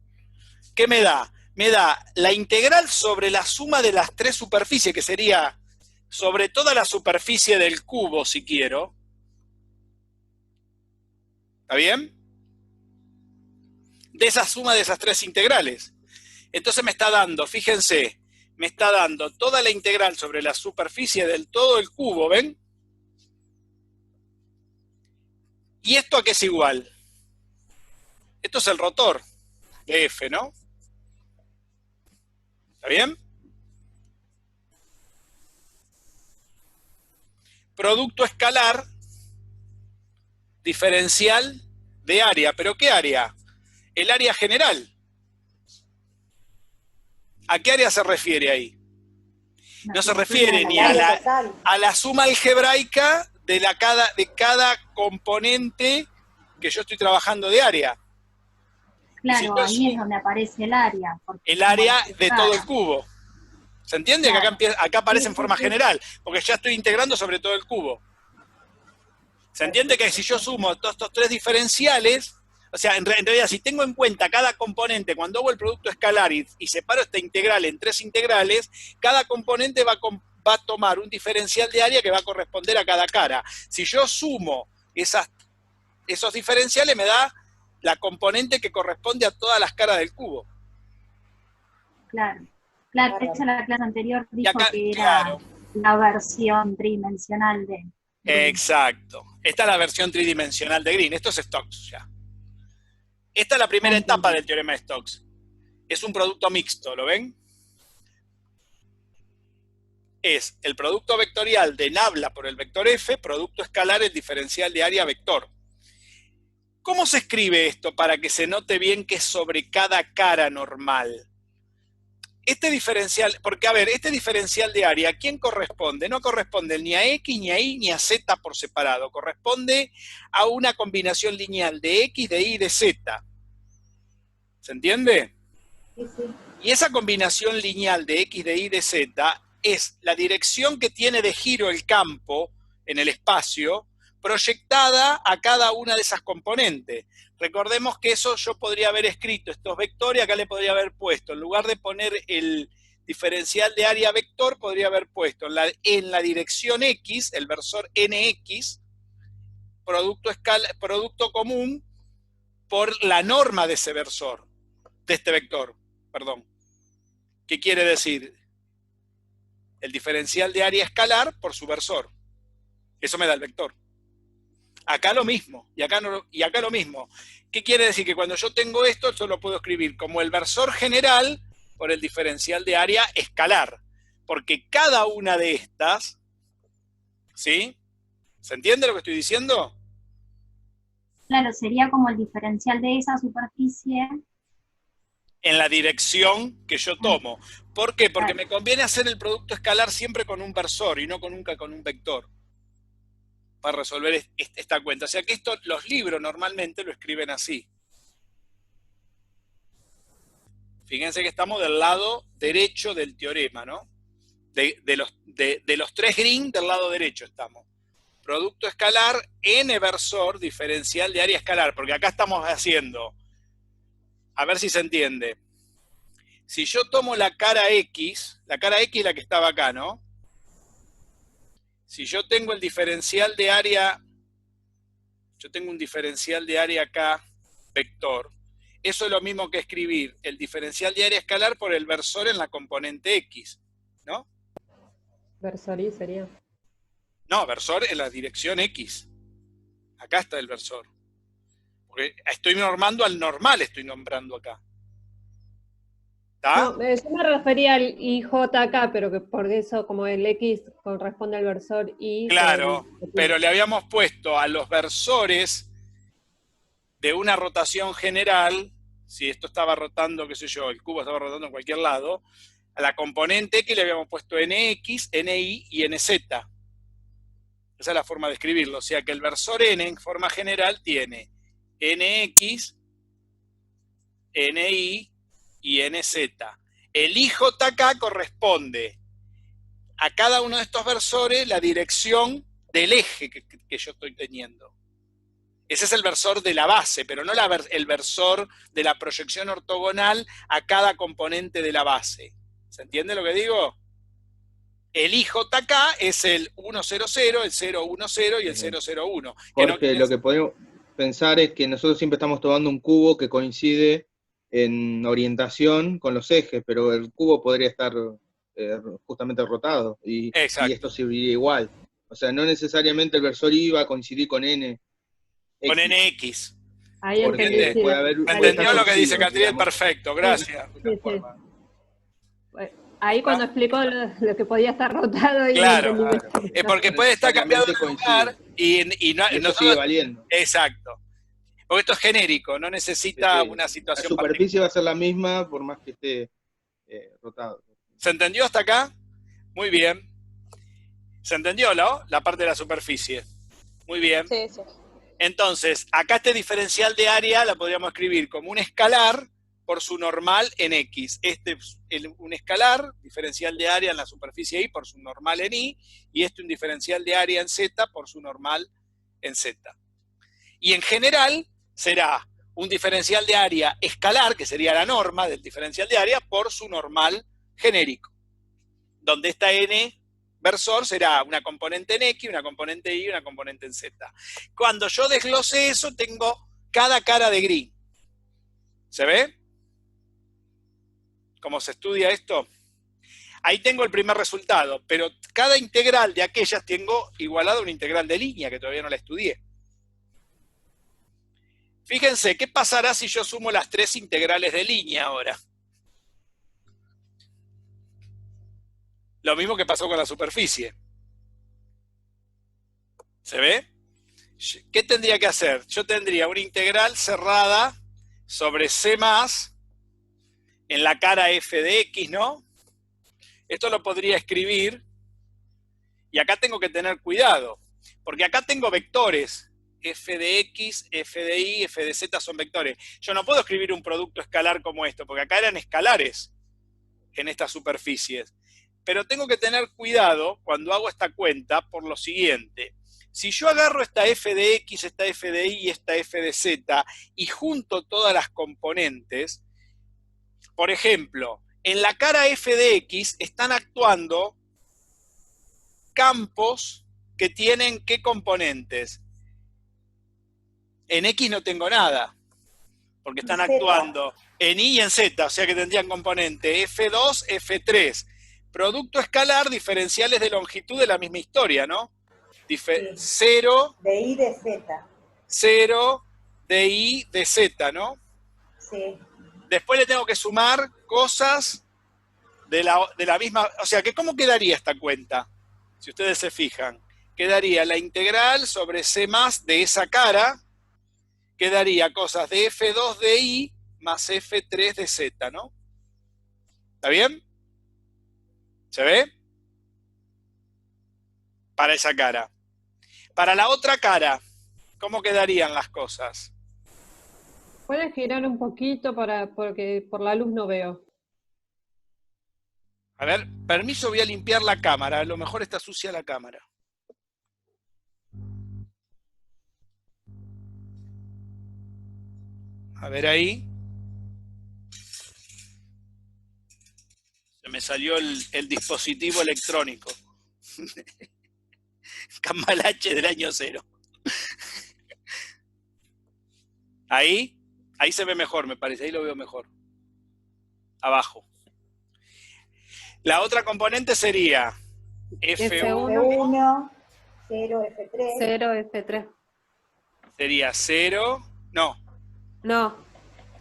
¿qué me da? Me da la integral sobre la suma de las tres superficies, que sería sobre toda la superficie del cubo, si quiero. ¿Está bien? De esa suma de esas tres integrales. Entonces me está dando, fíjense, me está dando toda la integral sobre la superficie del todo el cubo, ¿ven? ¿Y esto a qué es igual? Esto es el rotor de F, ¿no? ¿Está bien? Producto escalar, diferencial de área. ¿Pero qué área? El área general. ¿A qué área se refiere ahí? No se refiere ni a la suma algebraica de cada componente que yo estoy trabajando de área. Claro, ahí es donde aparece el área. El área de todo el cubo. ¿Se entiende? Claro. Que acá aparece en forma general, porque ya estoy integrando sobre todo el cubo. ¿Se entiende? Que si yo sumo todos estos tres diferenciales, o sea, en realidad, si tengo en cuenta cada componente, cuando hago el producto escalar y separo esta integral en tres integrales, cada componente va a tomar un diferencial de área que va a corresponder a cada cara. Si yo sumo esos diferenciales, me da la componente que corresponde a todas las caras del cubo. Claro. Claro, de hecho la clase anterior dijo acá, que era la versión tridimensional de Green. Exacto. Esta es la versión tridimensional de Green. Esto es Stokes ya. Esta es la primera etapa del teorema de Stokes. Es un producto mixto, ¿lo ven? Es el producto vectorial de nabla por el vector F, producto escalar el diferencial de área vector. ¿Cómo se escribe esto para que se note bien que es sobre cada cara normal? Este diferencial, porque a ver, este diferencial de área, ¿a quién corresponde? No corresponde ni a X, ni a Y, ni a Z por separado. Corresponde a una combinación lineal de X, de Y y de Z. ¿Se entiende? Sí, sí. Y esa combinación lineal de X, de Y y de Z es la dirección que tiene de giro el campo en el espacio, proyectada a cada una de esas componentes. Recordemos que eso yo podría haber escrito estos vectores, acá le podría haber puesto, en lugar de poner el diferencial de área vector, podría haber puesto en la dirección X, el versor NX, producto común por la norma de ese versor, de este vector, perdón. ¿Qué quiere decir? El diferencial de área escalar por su versor. Eso me da el vector. Acá lo mismo, y acá lo mismo. ¿Qué quiere decir? Que cuando yo tengo esto, yo lo puedo escribir como el versor general por el diferencial de área escalar. Porque cada una de estas, ¿sí? ¿Se entiende lo que estoy diciendo? Claro, sería como el diferencial de esa superficie. En la dirección que yo tomo. ¿Por qué? Porque me conviene hacer el producto escalar siempre con un versor y no nunca con un vector, para resolver esta cuenta. O sea que esto, los libros normalmente lo escriben así. Fíjense que estamos del lado derecho del teorema, ¿no? De los tres Green, del lado derecho estamos. Producto escalar, n versor, diferencial de área escalar, porque acá estamos haciendo, a ver si se entiende. Si yo tomo la cara X es la que estaba acá, ¿no? Si yo tengo el diferencial de área, yo tengo un diferencial de área acá, vector, Eso es lo mismo que escribir el diferencial de área escalar por el versor en la componente X, ¿no? Versor Y sería. No, versor en la dirección X. Acá está el versor. Porque estoy normando al normal, estoy nombrando acá. ¿Está? No, yo me refería al IJK, pero que por eso, como el X corresponde al versor Y. Claro, pero le habíamos puesto a los versores de una rotación general, si esto estaba rotando, qué sé yo, el cubo estaba rotando en cualquier lado, a la componente X le habíamos puesto NX, NY y NZ. Esa es la forma de escribirlo. O sea que el versor N en forma general tiene NX, NY y NZ. El IJK corresponde a cada uno de estos versores la dirección del eje que yo estoy teniendo. Ese es el versor de la base, pero no el versor de la proyección ortogonal a cada componente de la base. ¿Se entiende lo que digo? El IJK es el 100, el 010 y el 001. Jorge, lo que podemos pensar es que nosotros siempre estamos tomando un cubo que coincide en orientación con los ejes, pero el cubo podría estar justamente rotado, y esto serviría igual. O sea, no necesariamente el versor Y va a coincidir con N. Con NX. Ahí entendí. Puede haber, ¿me entendió lo que dice Catriel? Perfecto, gracias. Sí, sí. Ahí cuando explicó lo que podía estar rotado. Y claro, porque puede estar cambiado de lugar y no sigue valiendo. Exacto. Porque esto es genérico, no necesita una situación la superficie particular. Va a ser la misma por más que esté rotado. ¿Se entendió hasta acá? Muy bien. ¿Se entendió, no? La parte de la superficie. Muy bien. Sí, sí. Entonces, acá este diferencial de área la podríamos escribir como un escalar por su normal en X. Este es un escalar, diferencial de área en la superficie Y por su normal en Y, y este un diferencial de área en Z por su normal en Z. Y en general será un diferencial de área escalar, que sería la norma del diferencial de área, por su normal genérico, donde esta N versor será una componente en X, una componente Y y una componente en Z. Cuando yo desglose eso, tengo cada cara de Green. ¿Se ve? ¿Cómo se estudia esto? Ahí tengo el primer resultado, pero cada integral de aquellas tengo igualado a una integral de línea, que todavía no la estudié. Fíjense, ¿qué pasará si yo sumo las tres integrales de línea ahora? Lo mismo que pasó con la superficie. ¿Se ve? ¿Qué tendría que hacer? Yo tendría una integral cerrada sobre C más en la cara f de x, ¿no? Esto lo podría escribir, y acá tengo que tener cuidado, porque acá tengo vectores, f de x, f de y, f de z son vectores. Yo no puedo escribir un producto escalar como esto, porque acá eran escalares en estas superficies. Pero tengo que tener cuidado cuando hago esta cuenta por lo siguiente. Si yo agarro esta f de x, esta f de y y esta f de z y junto todas las componentes, por ejemplo, en la cara f de x están actuando campos que tienen ¿qué componentes? En x no tengo nada, porque están actuando en y y en z, o sea que tendrían componente f2, f3. Producto escalar, diferenciales de longitud de la misma historia, ¿no? 0 de y de z. 0 de y de z, ¿no? Sí. Después le tengo que sumar cosas de la misma... O sea, que ¿cómo quedaría esta cuenta? Si ustedes se fijan. Quedaría la integral sobre C más de esa cara, quedaría cosas de F2 de y más F3 de z, ¿no? ¿Está bien? ¿Se ve? Para esa cara. Para la otra cara, ¿cómo quedarían las cosas? ¿Puedes girar un poquito porque por la luz no veo? A ver, permiso, voy a limpiar la cámara. A lo mejor está sucia la cámara. A ver ahí. Se me salió el dispositivo electrónico. Cambalache del año 0. Ahí. Ahí se ve mejor, me parece, ahí lo veo mejor. Abajo. La otra componente sería F1, 0, F3. 0, F3. Sería 0, no, No,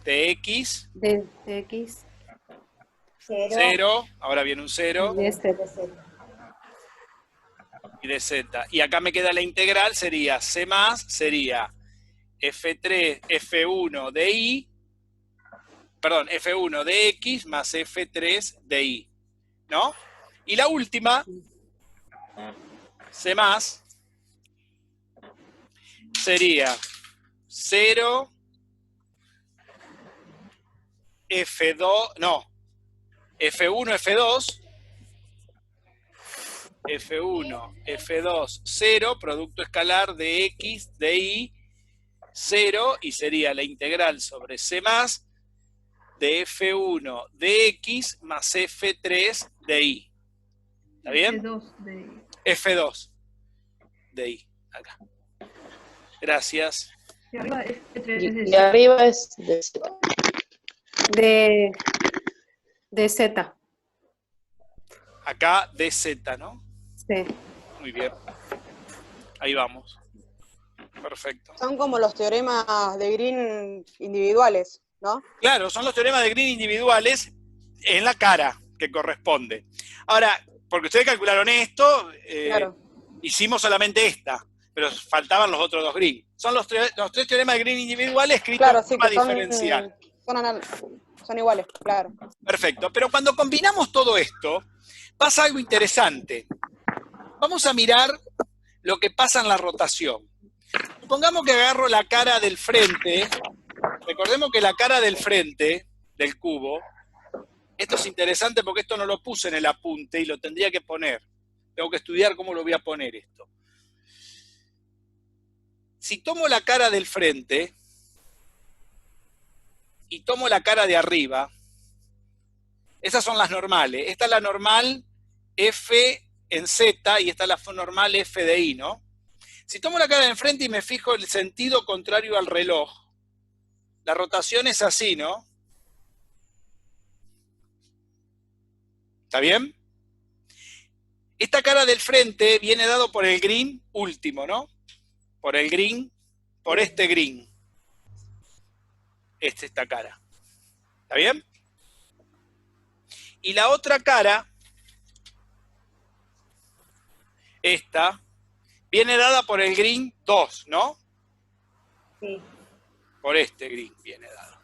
dx, de X, 0, ahora viene un 0, de Z. y de z. Y acá me queda la integral, sería c más, sería F3, F1 de y, perdón, F1 de x más F3 de y, ¿no? Y la última, c más, sería 0, F2, no, F1, F2, F1, F2, 0, producto escalar de x, de y, 0, y sería la integral sobre c más de F1 de x más F3 de y. ¿Está bien? F2 de Y. F2 de y, acá. Gracias. Y arriba F3 Y arriba es de Z. de Z. Acá de z, ¿no? Sí. Muy bien. Ahí vamos. Perfecto. Son como los teoremas de Green individuales, ¿no? Claro, son los teoremas de Green individuales en la cara que corresponde. Ahora, porque ustedes calcularon esto, Claro. hicimos solamente esta, pero faltaban los otros dos Green. Son los tres teoremas de Green individuales escritos Claro, de sí, forma que son, diferencial. son iguales, claro. Perfecto, pero cuando combinamos todo esto, pasa algo interesante. Vamos a mirar lo que pasa en la rotación. Supongamos que agarro la cara del frente, recordemos que la cara del frente del cubo, esto es interesante porque esto no lo puse en el apunte y lo tendría que poner. Tengo que estudiar cómo lo voy a poner esto. Si tomo la cara del frente y tomo la cara de arriba, esas son las normales. Esta es la normal F en Z y esta es la normal F de I, ¿no? Si tomo la cara de enfrente y me fijo el sentido contrario al reloj, la rotación es así, ¿no? ¿Está bien? Esta cara del frente viene dado por el green último, ¿no? Por el green, por este green. Esta cara. ¿Está bien? Y la otra cara, esta, viene dada por el green 2, ¿no? Sí. Por este green viene dado.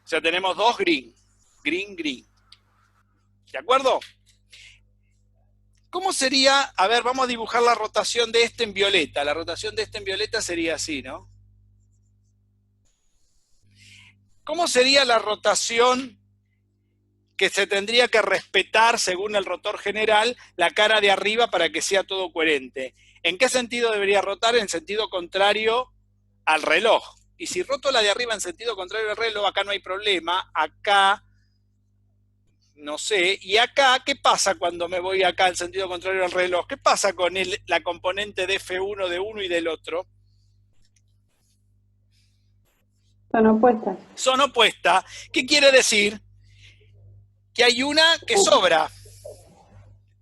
O sea, tenemos dos green. Green, green. ¿De acuerdo? ¿Cómo sería? A ver, vamos a dibujar la rotación de este en violeta. La rotación de este en violeta sería así, ¿no? ¿Cómo sería la rotación que se tendría que respetar, según el rotor general, la cara de arriba para que sea todo coherente? ¿En qué sentido debería rotar? En sentido contrario al reloj. Y si roto la de arriba en sentido contrario al reloj, acá no hay problema. Acá, no sé. Y acá, ¿qué pasa cuando me voy acá en sentido contrario al reloj? ¿Qué pasa con la componente de F1 de uno y del otro? Son opuestas. Son opuestas. ¿Qué quiere decir? Que hay una que sobra.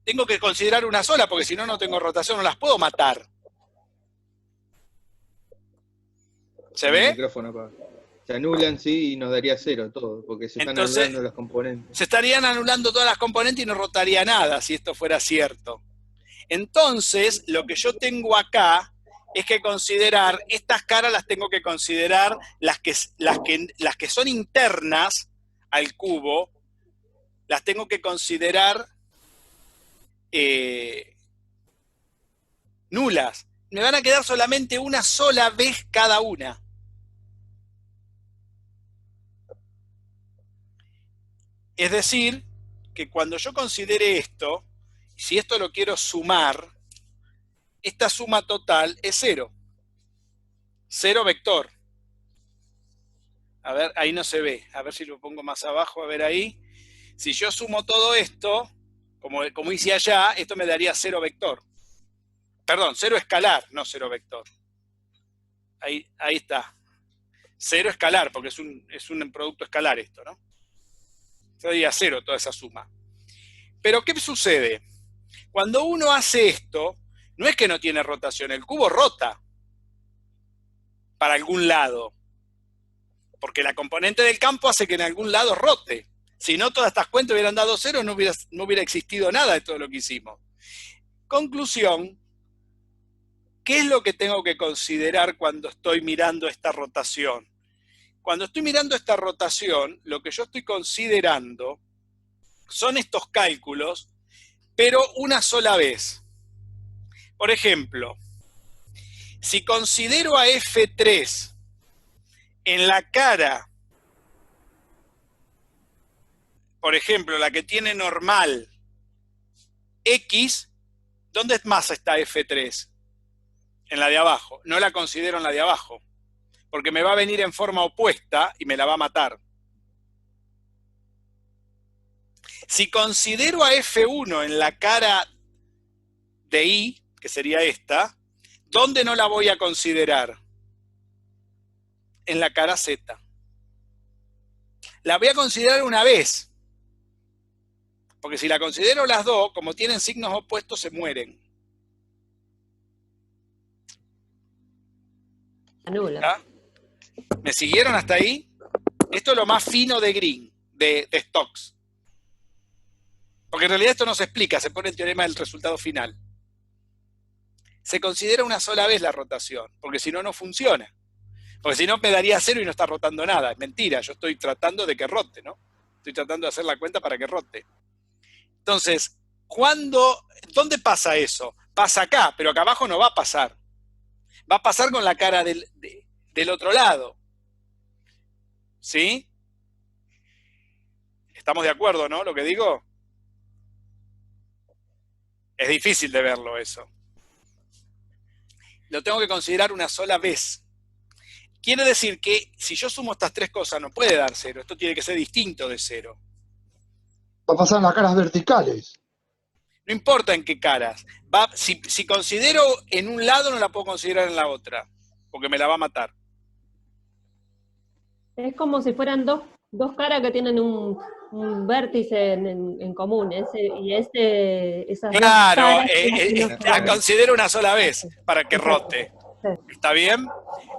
Tengo que considerar una sola, porque si no, no tengo rotación, no las puedo matar. ¿Se ve? El micrófono apagado. Se anulan, sí, y nos daría 0 todo, porque se están anulando los componentes. Se estarían anulando todas las componentes y no rotaría nada si esto fuera cierto. Entonces, lo que yo tengo acá es que considerar, estas caras las tengo que considerar las que son internas al cubo, las tengo que considerar nulas. Me van a quedar solamente una sola vez cada una. Es decir, que cuando yo considere esto, si esto lo quiero sumar, esta suma total es 0. 0 vector. A ver, ahí no se ve. A ver si lo pongo más abajo, a ver ahí. Si yo sumo todo esto, como hice allá, esto me daría 0 vector. Perdón, 0 escalar, no 0 vector. Ahí está. Cero escalar, porque es un producto escalar esto, ¿no? Sería cero toda esa suma. Pero ¿qué sucede? Cuando uno hace esto, no es que no tiene rotación, el cubo rota para algún lado. Porque la componente del campo hace que en algún lado rote. Si no, todas estas cuentas hubieran dado cero, no hubiera existido nada de todo lo que hicimos. Conclusión, ¿qué es lo que tengo que considerar cuando estoy mirando esta rotación? Cuando estoy mirando esta rotación, lo que yo estoy considerando son estos cálculos, pero una sola vez. Por ejemplo, si considero a F3 en la cara, por ejemplo, la que tiene normal X, ¿dónde más está F3? En la de abajo. No la considero en la de abajo, porque me va a venir en forma opuesta y me la va a matar. Si considero a F1 en la cara de I, que sería esta, ¿dónde no la voy a considerar? En la cara Z. La voy a considerar una vez, porque si la considero las dos, como tienen signos opuestos, se mueren. Anula. ¿Ah? ¿Me siguieron hasta ahí? Esto es lo más fino de Green, de Stokes. Porque en realidad esto no se explica, se pone el teorema del resultado final. Se considera una sola vez la rotación, porque si no, no funciona. Porque si no, me daría cero y no está rotando nada. Es mentira, yo estoy tratando de que rote, ¿no? Estoy tratando de hacer la cuenta para que rote. Entonces, ¿dónde pasa eso? Pasa acá, pero acá abajo no va a pasar. Va a pasar con la cara del otro lado. ¿Sí? ¿Estamos de acuerdo, no? Lo que digo. Es difícil de verlo eso. Lo tengo que considerar una sola vez. Quiere decir que si yo sumo estas tres cosas no puede dar cero. Esto tiene que ser distinto de cero. Va a pasar en las caras verticales. No importa en qué caras. Si considero en un lado, no la puedo considerar en la otra, porque me la va a matar. Es como si fueran dos caras que tienen un vértice en común. Esas claro, la considero una sola vez para que rote. ¿Está bien?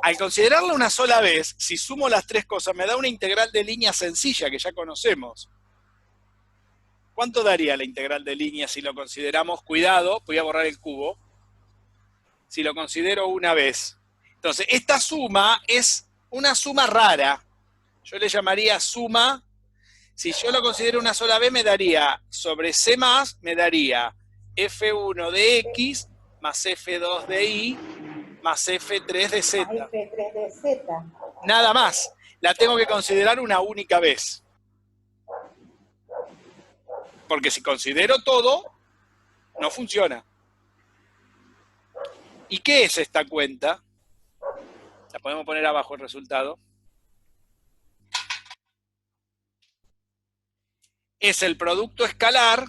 Al considerarla una sola vez, si sumo las tres cosas, me da una integral de línea sencilla que ya conocemos. ¿Cuánto daría la integral de línea si lo consideramos? Cuidado, voy a borrar el cubo. Si lo considero una vez. Entonces, esta suma es una suma rara. Yo le llamaría suma. Si yo lo considero una sola vez, me daría sobre C+, me daría F1 de X más F2 de Y más F3 de Z. F3 de Z. Nada más. La tengo que considerar una única vez. Porque si considero todo, no funciona. ¿Y qué es esta cuenta? La podemos poner abajo el resultado. Es el producto escalar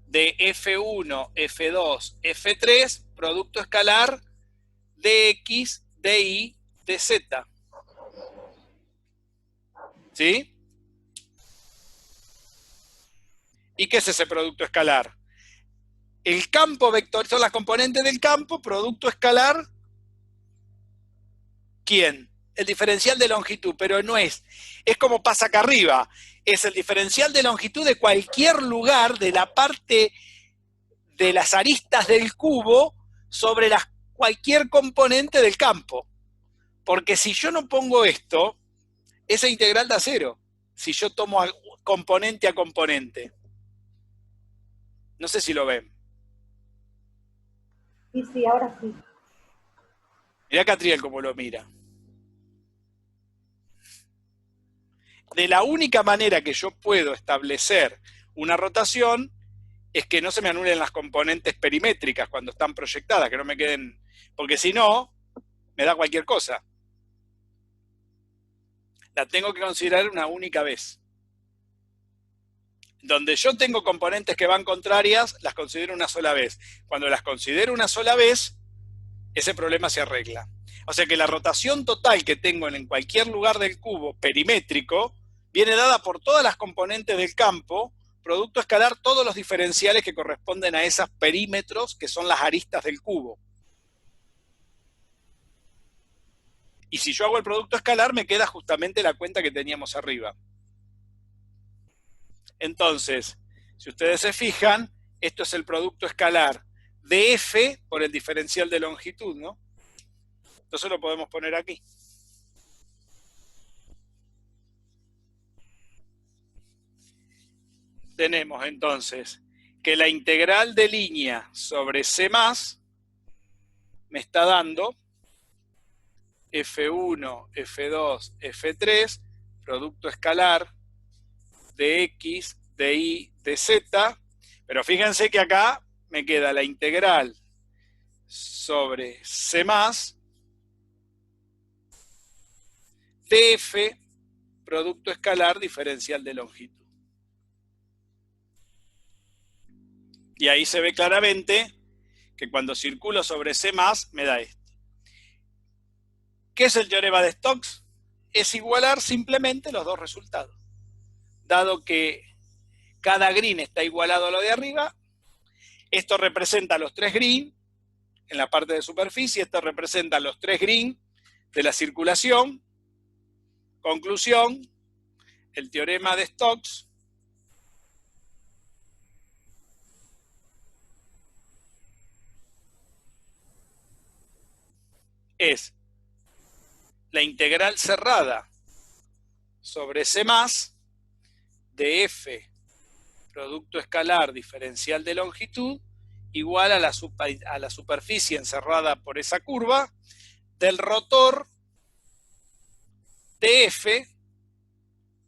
de F1, F2, F3, producto escalar de X, de Y, de Z. ¿Sí? ¿Y qué es ese producto escalar? El campo vector, son las componentes del campo, producto escalar. ¿Quién? El diferencial de longitud, pero no es. Es como pasa acá arriba. Es el diferencial de longitud de cualquier lugar de la parte de las aristas del cubo sobre cualquier componente del campo. Porque si yo no pongo esto, esa integral da cero. Si yo tomo componente a componente. No sé si lo ven. Sí, ahora sí. Mirá Catriel cómo lo mira. De la única manera que yo puedo establecer una rotación es que no se me anulen las componentes perimétricas cuando están proyectadas, que no me queden... Porque si no, me da cualquier cosa. La tengo que considerar una única vez. Donde yo tengo componentes que van contrarias, las considero una sola vez. Cuando las considero una sola vez, ese problema se arregla. O sea que la rotación total que tengo en cualquier lugar del cubo perimétrico viene dada por todas las componentes del campo, producto escalar todos los diferenciales que corresponden a esos perímetros que son las aristas del cubo. Y si yo hago el producto escalar, me queda justamente la cuenta que teníamos arriba. Entonces, si ustedes se fijan, esto es el producto escalar de F por el diferencial de longitud, ¿no? Entonces lo podemos poner aquí. Tenemos entonces que la integral de línea sobre C+, me está dando F1, F2, F3, producto escalar de X, de Y, de Z, pero fíjense que acá me queda la integral sobre C+, de F, producto escalar diferencial de longitud. Y ahí se ve claramente que cuando circulo sobre C+, me da esto. ¿Qué es el teorema de Stokes? Es igualar simplemente los dos resultados. Dado que cada green está igualado a lo de arriba, esto representa los 3 green en la parte de superficie, esto representa los 3 green de la circulación. Conclusión, el teorema de Stokes es la integral cerrada sobre C+, de F, producto escalar diferencial de longitud, igual a la superficie encerrada por esa curva, del rotor de F,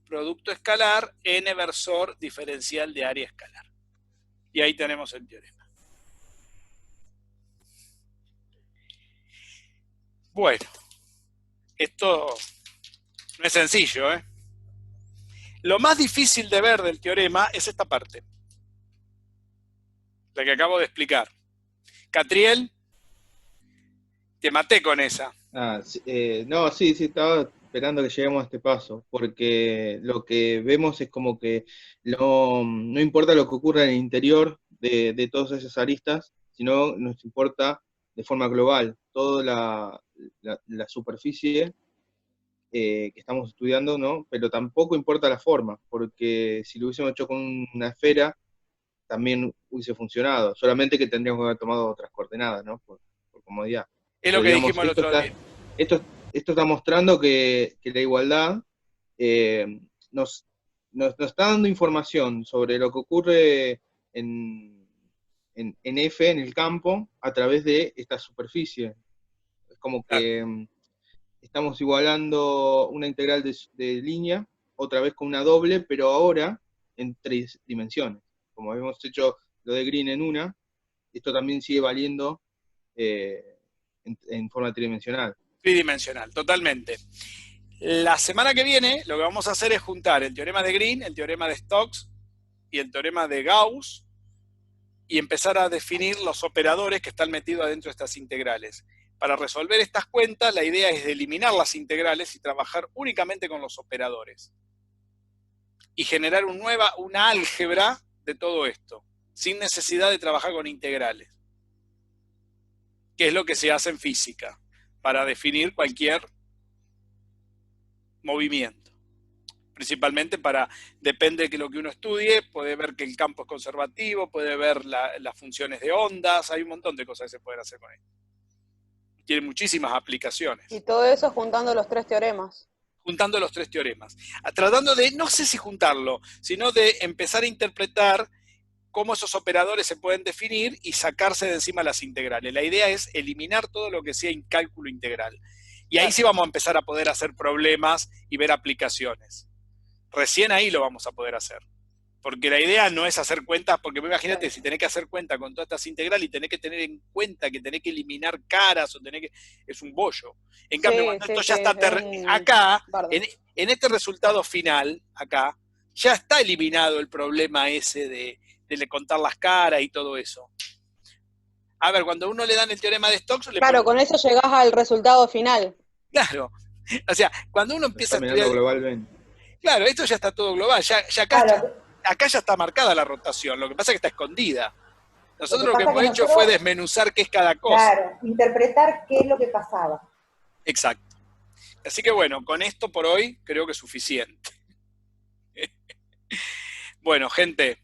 producto escalar, n versor diferencial de área escalar. Y ahí tenemos el teorema. Bueno, esto no es sencillo, ¿eh? Lo más difícil de ver del teorema es esta parte, la que acabo de explicar. Catriel, te maté con esa. No, sí, estaba esperando que lleguemos a este paso, porque lo que vemos es como que no importa lo que ocurra en el interior de todas esas aristas, sino nos importa de forma global, toda la superficie que estamos estudiando, ¿no? Pero tampoco importa la forma, porque si lo hubiésemos hecho con una esfera, también hubiese funcionado, solamente que tendríamos que haber tomado otras coordenadas, ¿no? Por comodidad. Es lo que dijimos el otro día. Esto está mostrando que la igualdad nos está dando información sobre lo que ocurre en F, en el campo, a través de esta superficie. Es como que estamos igualando una integral de línea, otra vez con una doble, pero ahora en 3 dimensiones. Como habíamos hecho lo de Green en una, esto también sigue valiendo en forma tridimensional. Tridimensional, totalmente. La semana que viene lo que vamos a hacer es juntar el teorema de Green, el teorema de Stokes y el teorema de Gauss y empezar a definir los operadores que están metidos adentro de estas integrales. Para resolver estas cuentas, la idea es de eliminar las integrales y trabajar únicamente con los operadores. Y generar una álgebra de todo esto, sin necesidad de trabajar con integrales. Que es lo que se hace en física, para definir cualquier movimiento. Principalmente depende de lo que uno estudie, puede ver que el campo es conservativo, puede ver las funciones de ondas, hay un montón de cosas que se pueden hacer con esto. Tiene muchísimas aplicaciones. Y todo eso juntando los 3 teoremas. Juntando los 3 teoremas. Tratando de, no sé si juntarlo, sino de empezar a interpretar cómo esos operadores se pueden definir y sacarse de encima las integrales. La idea es eliminar todo lo que sea en cálculo integral. Y ahí sí vamos a empezar a poder hacer problemas y ver aplicaciones. Recién ahí lo vamos a poder hacer. Porque la idea no es hacer cuentas, porque imagínate, si tenés que hacer cuenta con todas estas integrales y tenés que tener en cuenta que tenés que eliminar caras, es un bollo. En cambio, cuando esto ya está acá, en este resultado final, acá, ya está eliminado el problema ese de contar las caras y todo eso. A ver, cuando uno le dan el teorema de Stokes... Claro, con eso llegás al resultado final. Claro. O sea, cuando uno empieza a estudiar... globalmente. Claro, esto ya está todo global. Ya acá ya está marcada la rotación. Lo que pasa es que está escondida. Nosotros lo que hemos hecho fue desmenuzar qué es cada cosa. Claro, interpretar qué es lo que pasaba. Exacto. Así que bueno, con esto por hoy creo que es suficiente. Bueno, gente,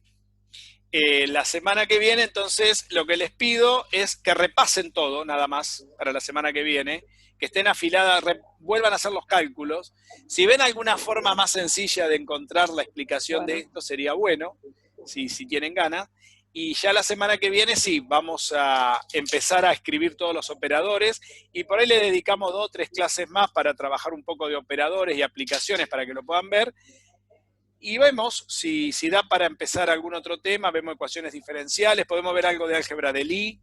la semana que viene, entonces, lo que les pido es que repasen todo, nada más, para la semana que viene, que estén afiladas, vuelvan a hacer los cálculos. Si ven alguna forma más sencilla de encontrar la explicación de esto, sería bueno, si tienen ganas. Y ya la semana que viene, sí, vamos a empezar a escribir todos los operadores, y por ahí le dedicamos 2 o 3 clases más para trabajar un poco de operadores y aplicaciones para que lo puedan ver. Y vemos si da para empezar algún otro tema, vemos ecuaciones diferenciales, podemos ver algo de álgebra de Lie,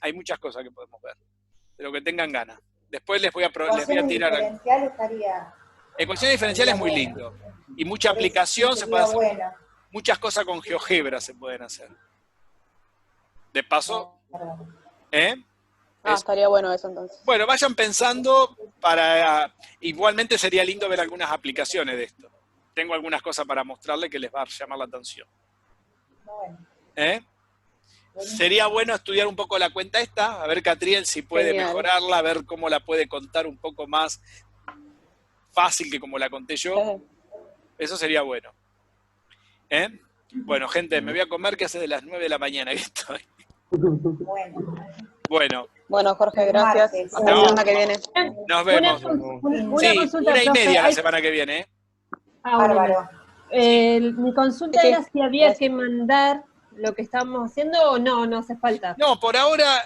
hay muchas cosas que podemos ver, de lo que tengan ganas. Después les voy a tirar algo. Ecuaciones diferenciales es muy lindo, y mucha aplicación se puede hacer, muchas cosas con GeoGebra se pueden hacer. De paso, estaría bueno eso entonces. Bueno, vayan pensando igualmente sería lindo ver algunas aplicaciones de esto. Tengo algunas cosas para mostrarles que les va a llamar la atención. Sería bueno estudiar un poco la cuenta esta, a ver Catriel si puede mejorarla, a ver cómo la puede contar un poco más fácil que como la conté yo. Eso sería bueno. Bueno, gente, me voy a comer que hace de las 9 de la mañana que estoy. Bueno. Bueno, Jorge, gracias. Hasta la semana que viene. Nos vemos. Sí, 1:30 la semana que viene, Bárbaro. Mi consulta era si había que mandar lo que estábamos haciendo o no hace falta. No, por ahora,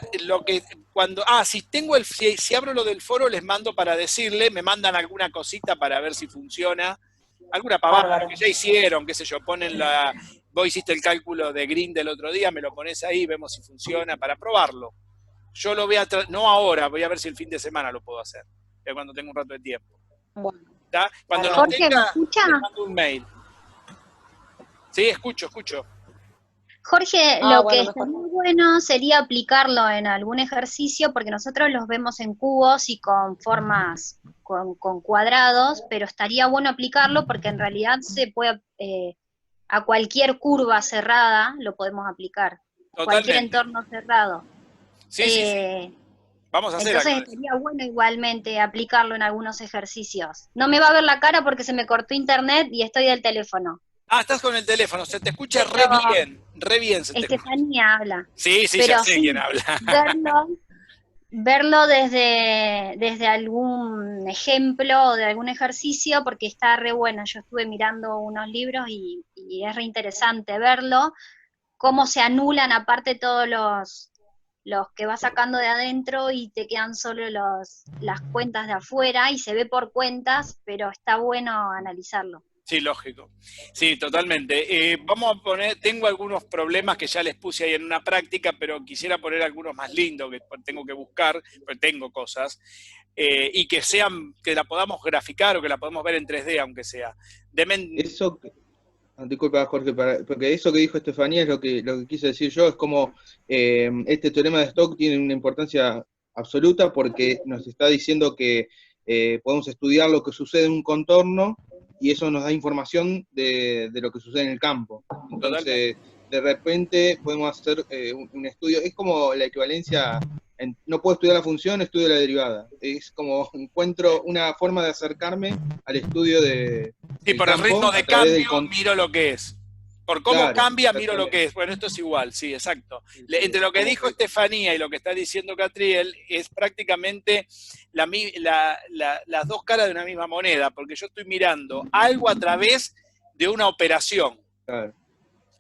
si abro lo del foro, les mando para decirle, me mandan alguna cosita para ver si funciona, alguna pavada que ya hicieron, qué sé yo, vos hiciste el cálculo de Green del otro día, me lo pones ahí, vemos si funciona, para probarlo. Yo lo voy a, no ahora, voy a ver si el fin de semana lo puedo hacer, cuando tenga un rato de tiempo. Bueno. Cuando lo Jorge, tenga, ¿me escucha? les mando un mail. Sí, escucho. Jorge, lo que está muy bueno sería aplicarlo en algún ejercicio, porque nosotros los vemos en cubos y con formas, con cuadrados, pero estaría bueno aplicarlo porque en realidad se puede, a cualquier curva cerrada lo podemos aplicar, cualquier entorno cerrado. Sí. Vamos a hacer entonces algo. Estaría bueno igualmente aplicarlo en algunos ejercicios. No me va a ver la cara porque se me cortó internet y estoy del teléfono. Estás con el teléfono, se te escucha re bien se te escucha. Estefanía habla. Sí, pero ya sé quién habla. Verlo desde algún ejemplo o de algún ejercicio, porque está re bueno. Yo estuve mirando unos libros y es re interesante verlo, cómo se anulan aparte todos los que vas sacando de adentro y te quedan solo las cuentas de afuera y se ve por cuentas, pero está bueno analizarlo. Sí, lógico. Sí, totalmente. Vamos a tengo algunos problemas que ya les puse ahí en una práctica, pero quisiera poner algunos más lindos que tengo que buscar, porque tengo cosas, y que la podamos graficar o que la podamos ver en 3D, aunque sea. Disculpa, Jorge, porque eso que dijo Estefanía es lo que quise decir yo, es como este teorema de Stokes tiene una importancia absoluta porque nos está diciendo que podemos estudiar lo que sucede en un contorno y eso nos da información de lo que sucede en el campo. Entonces, de repente podemos hacer un estudio, es como la equivalencia, no puedo estudiar la función, estudio la derivada. Es como encuentro una forma de acercarme al estudio de... Sí, por el ritmo de cambio miro lo que es. Por cómo cambia, miro lo que es. Bueno, esto es igual, sí, exacto. Entre lo que dijo Estefanía y lo que está diciendo Catriel, es prácticamente las dos caras de una misma moneda, porque yo estoy mirando algo a través de una operación. Claro.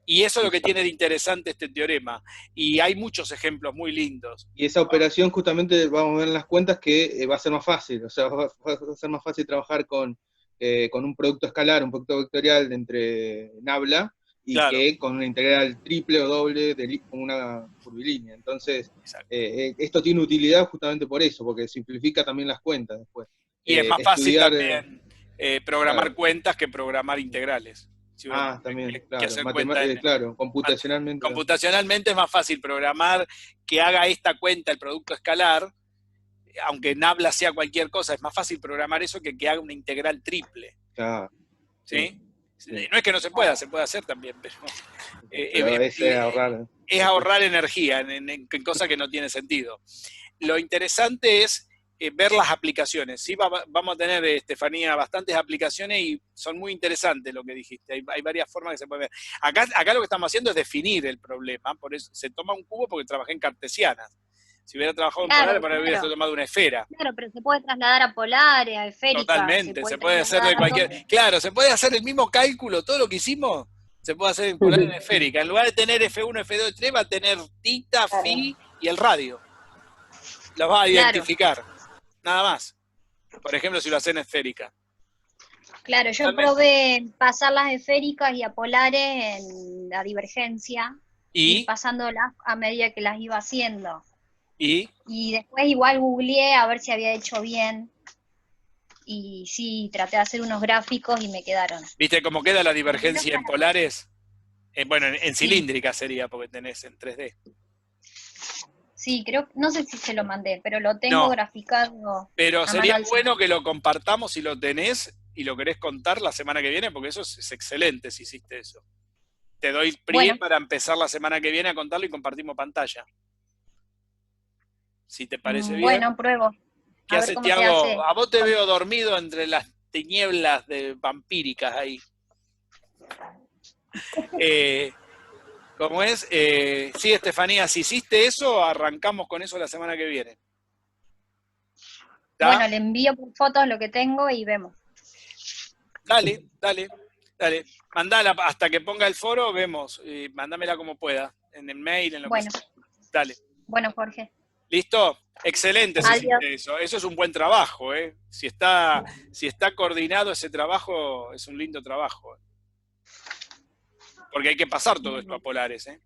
Y eso es lo que tiene de interesante este teorema. Y hay muchos ejemplos muy lindos. Y esa operación justamente vamos a ver en las cuentas que va a ser más fácil. O sea, va a ser más fácil trabajar con un producto escalar, un producto vectorial entre nabla, y que con una integral triple o doble con una curvilínea. Entonces, esto tiene utilidad justamente por eso, porque simplifica también las cuentas después. Y es más fácil también programar cuentas que programar integrales. Si vos- También, que claro, hacer cuenta claro, computacionalmente. computacionalmente es más fácil programar que haga esta cuenta el producto escalar, aunque en habla sea cualquier cosa, es más fácil programar eso que haga una integral triple. Claro, ¿Sí? sí. No es que no se pueda hacer también, pero, Pero ese es ahorrar. es ahorrar energía en cosas que no tiene sentido. Lo interesante es ver las aplicaciones. ¿Sí? Vamos a tener, Estefanía, bastantes aplicaciones y son muy interesantes lo que dijiste. Hay varias formas que se pueden ver. Acá lo que estamos haciendo es definir el problema, por eso se toma un cubo porque trabajé en cartesianas. Si hubiera trabajado en polares, por ahí hubiera tomado una esfera. Claro, pero se puede trasladar a polares, a esféricas. Totalmente, se puede hacer de cualquier... Claro, se puede hacer el mismo cálculo, todo lo que hicimos, se puede hacer en polar en esférica. En lugar de tener F1, F2, F3, va a tener tita, phi y el radio. Los va a identificar, nada más. Por ejemplo, si lo hacen esférica. Claro, yo probé pasar las esféricas y a polares en la divergencia y pasándolas a medida que las iba haciendo. Y después igual googleé a ver si había hecho bien. Y sí, traté de hacer unos gráficos y me quedaron. ¿Viste cómo queda la divergencia en polares? Bueno, en cilíndrica sería, porque tenés en 3D. Sí, creo, no sé si se lo mandé, pero lo tengo graficado. Pero sería bueno que lo compartamos si lo tenés y lo querés contar la semana que viene, porque eso es excelente si hiciste eso. Te doy pie para empezar la semana que viene a contarlo y compartimos pantalla. Si te parece bien. Bueno, pruebo. ¿Qué hace, Tiago? A vos te veo dormido entre las tinieblas vampíricas ahí. ¿Cómo es? Sí, Estefanía, si hiciste eso, arrancamos con eso la semana que viene. ¿Está? Bueno, le envío por fotos lo que tengo y vemos. Dale. Mandala hasta que ponga el foro, vemos. Mándamela como pueda, en el mail, en lo que sea. Dale. Bueno, Jorge. ¿Listo? Excelente si hiciste eso. Eso es un buen trabajo, ¿eh? Si está coordinado ese trabajo, es un lindo trabajo. Porque hay que pasar todo esto a polares, ¿eh?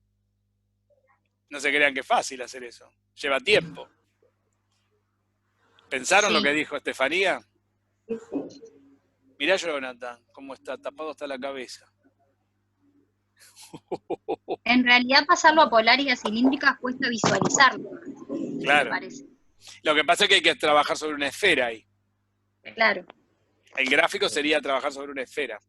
No se crean que es fácil hacer eso. Lleva tiempo. ¿Pensaron lo que dijo Estefanía? Mirá, Jonathan, cómo está tapado hasta la cabeza. En realidad pasarlo a polar y a cilíndricas cuesta visualizarlo. Claro. Lo que pasa es que hay que trabajar sobre una esfera ahí. Claro. El gráfico sería trabajar sobre una esfera.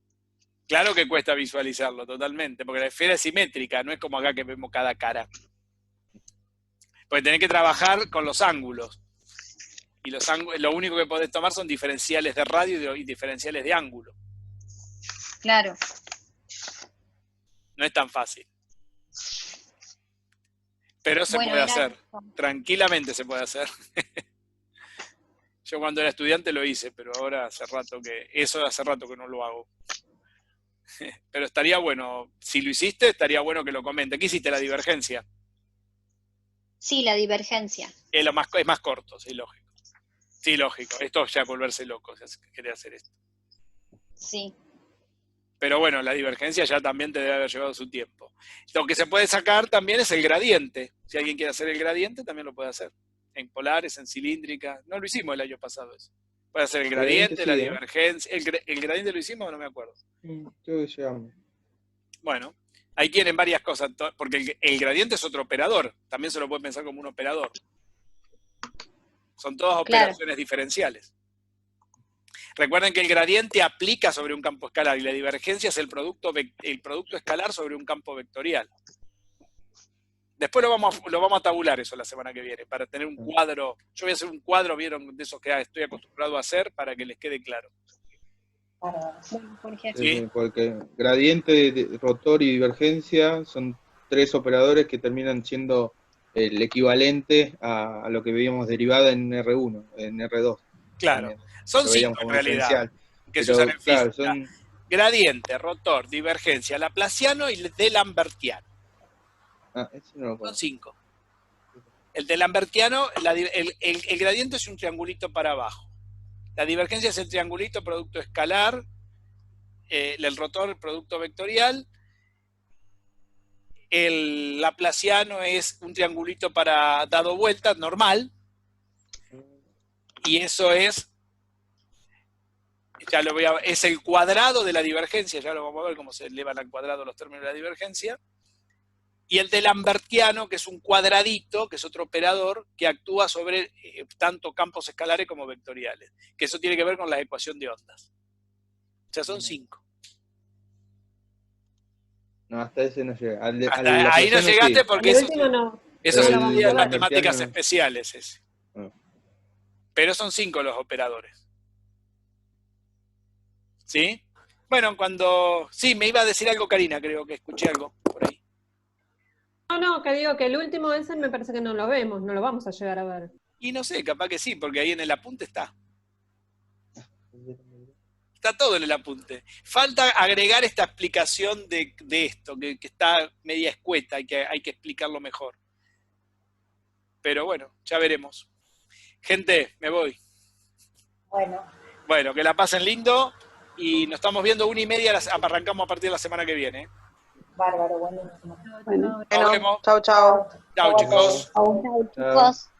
Claro que cuesta visualizarlo totalmente, porque la esfera es simétrica, no es como acá que vemos cada cara. Porque tenés que trabajar con los ángulos. Y los ángulos, lo único que podés tomar son diferenciales de radio y diferenciales de ángulo. Claro. No es tan fácil. Pero se puede hacer. Tranquilamente se puede hacer. Yo cuando era estudiante lo hice, pero ahora hace rato que no lo hago. Pero estaría bueno, si lo hiciste, estaría bueno que lo comente. ¿Qué hiciste, la divergencia? Sí, la divergencia. Es más corto, sí, lógico. Sí, lógico. Esto ya es volverse loco, querer hacer esto. Sí. Pero bueno, la divergencia ya también te debe haber llevado su tiempo. Lo que se puede sacar también es el gradiente. Si alguien quiere hacer el gradiente, también lo puede hacer. En polares, en cilíndrica. No lo hicimos el año pasado eso. Puede hacer el gradiente, la divergencia. ¿El gradiente lo hicimos o no me acuerdo? Creo que llegamos. Bueno, ahí tienen varias cosas, porque el gradiente es otro operador. También se lo puede pensar como un operador. Son todas operaciones diferenciales. Recuerden que el gradiente aplica sobre un campo escalar y la divergencia es el producto escalar sobre un campo vectorial. Después lo vamos a tabular eso la semana que viene, para tener un cuadro. Yo voy a hacer un cuadro, vieron, de esos que estoy acostumbrado a hacer, para que les quede claro. Sí, porque gradiente, rotor y divergencia son tres operadores que terminan siendo el equivalente a lo que veíamos derivada en R1, en R2. Claro, también. Son 5 en realidad, que se usan en física. Gradiente, rotor, divergencia, laplaciano y de lambertiano. Son 5. El de lambertiano, el gradiente es un triangulito para abajo. La divergencia es el triangulito producto escalar, el rotor el producto vectorial, el laplaciano es un triangulito para dado vueltas normal, y eso es ya lo voy a, es el cuadrado de la divergencia, ya lo vamos a ver cómo se elevan al cuadrado los términos de la divergencia. Y el de Lambertiano, que es un cuadradito, que es otro operador, que actúa sobre tanto campos escalares como vectoriales. Que eso tiene que ver con la ecuación de ondas. O sea, son 5. No, hasta ese no llega. Ahí no llegaste porque El eso, último no. eso No, se lo vamos estudia a en ver. matemáticas no. especiales. Ese. No. Pero son 5 los operadores. ¿Sí? Bueno, cuando... Sí, me iba a decir algo Karina, creo que escuché algo por ahí. No, que digo que el último ese me parece que no lo vemos, no lo vamos a llegar a ver. Y no sé, capaz que sí, porque ahí en el apunte está. Está todo en el apunte. Falta agregar esta explicación de esto, que está media escueta, hay que explicarlo mejor. Pero bueno, ya veremos. Gente, me voy. Bueno, que la pasen lindo y nos estamos viendo 1:30, arrancamos a partir de la semana que viene. Bárbaro, buenísimo. Bueno, Nos vemos. chau, chau. Chao, chicos. Chau, chicos.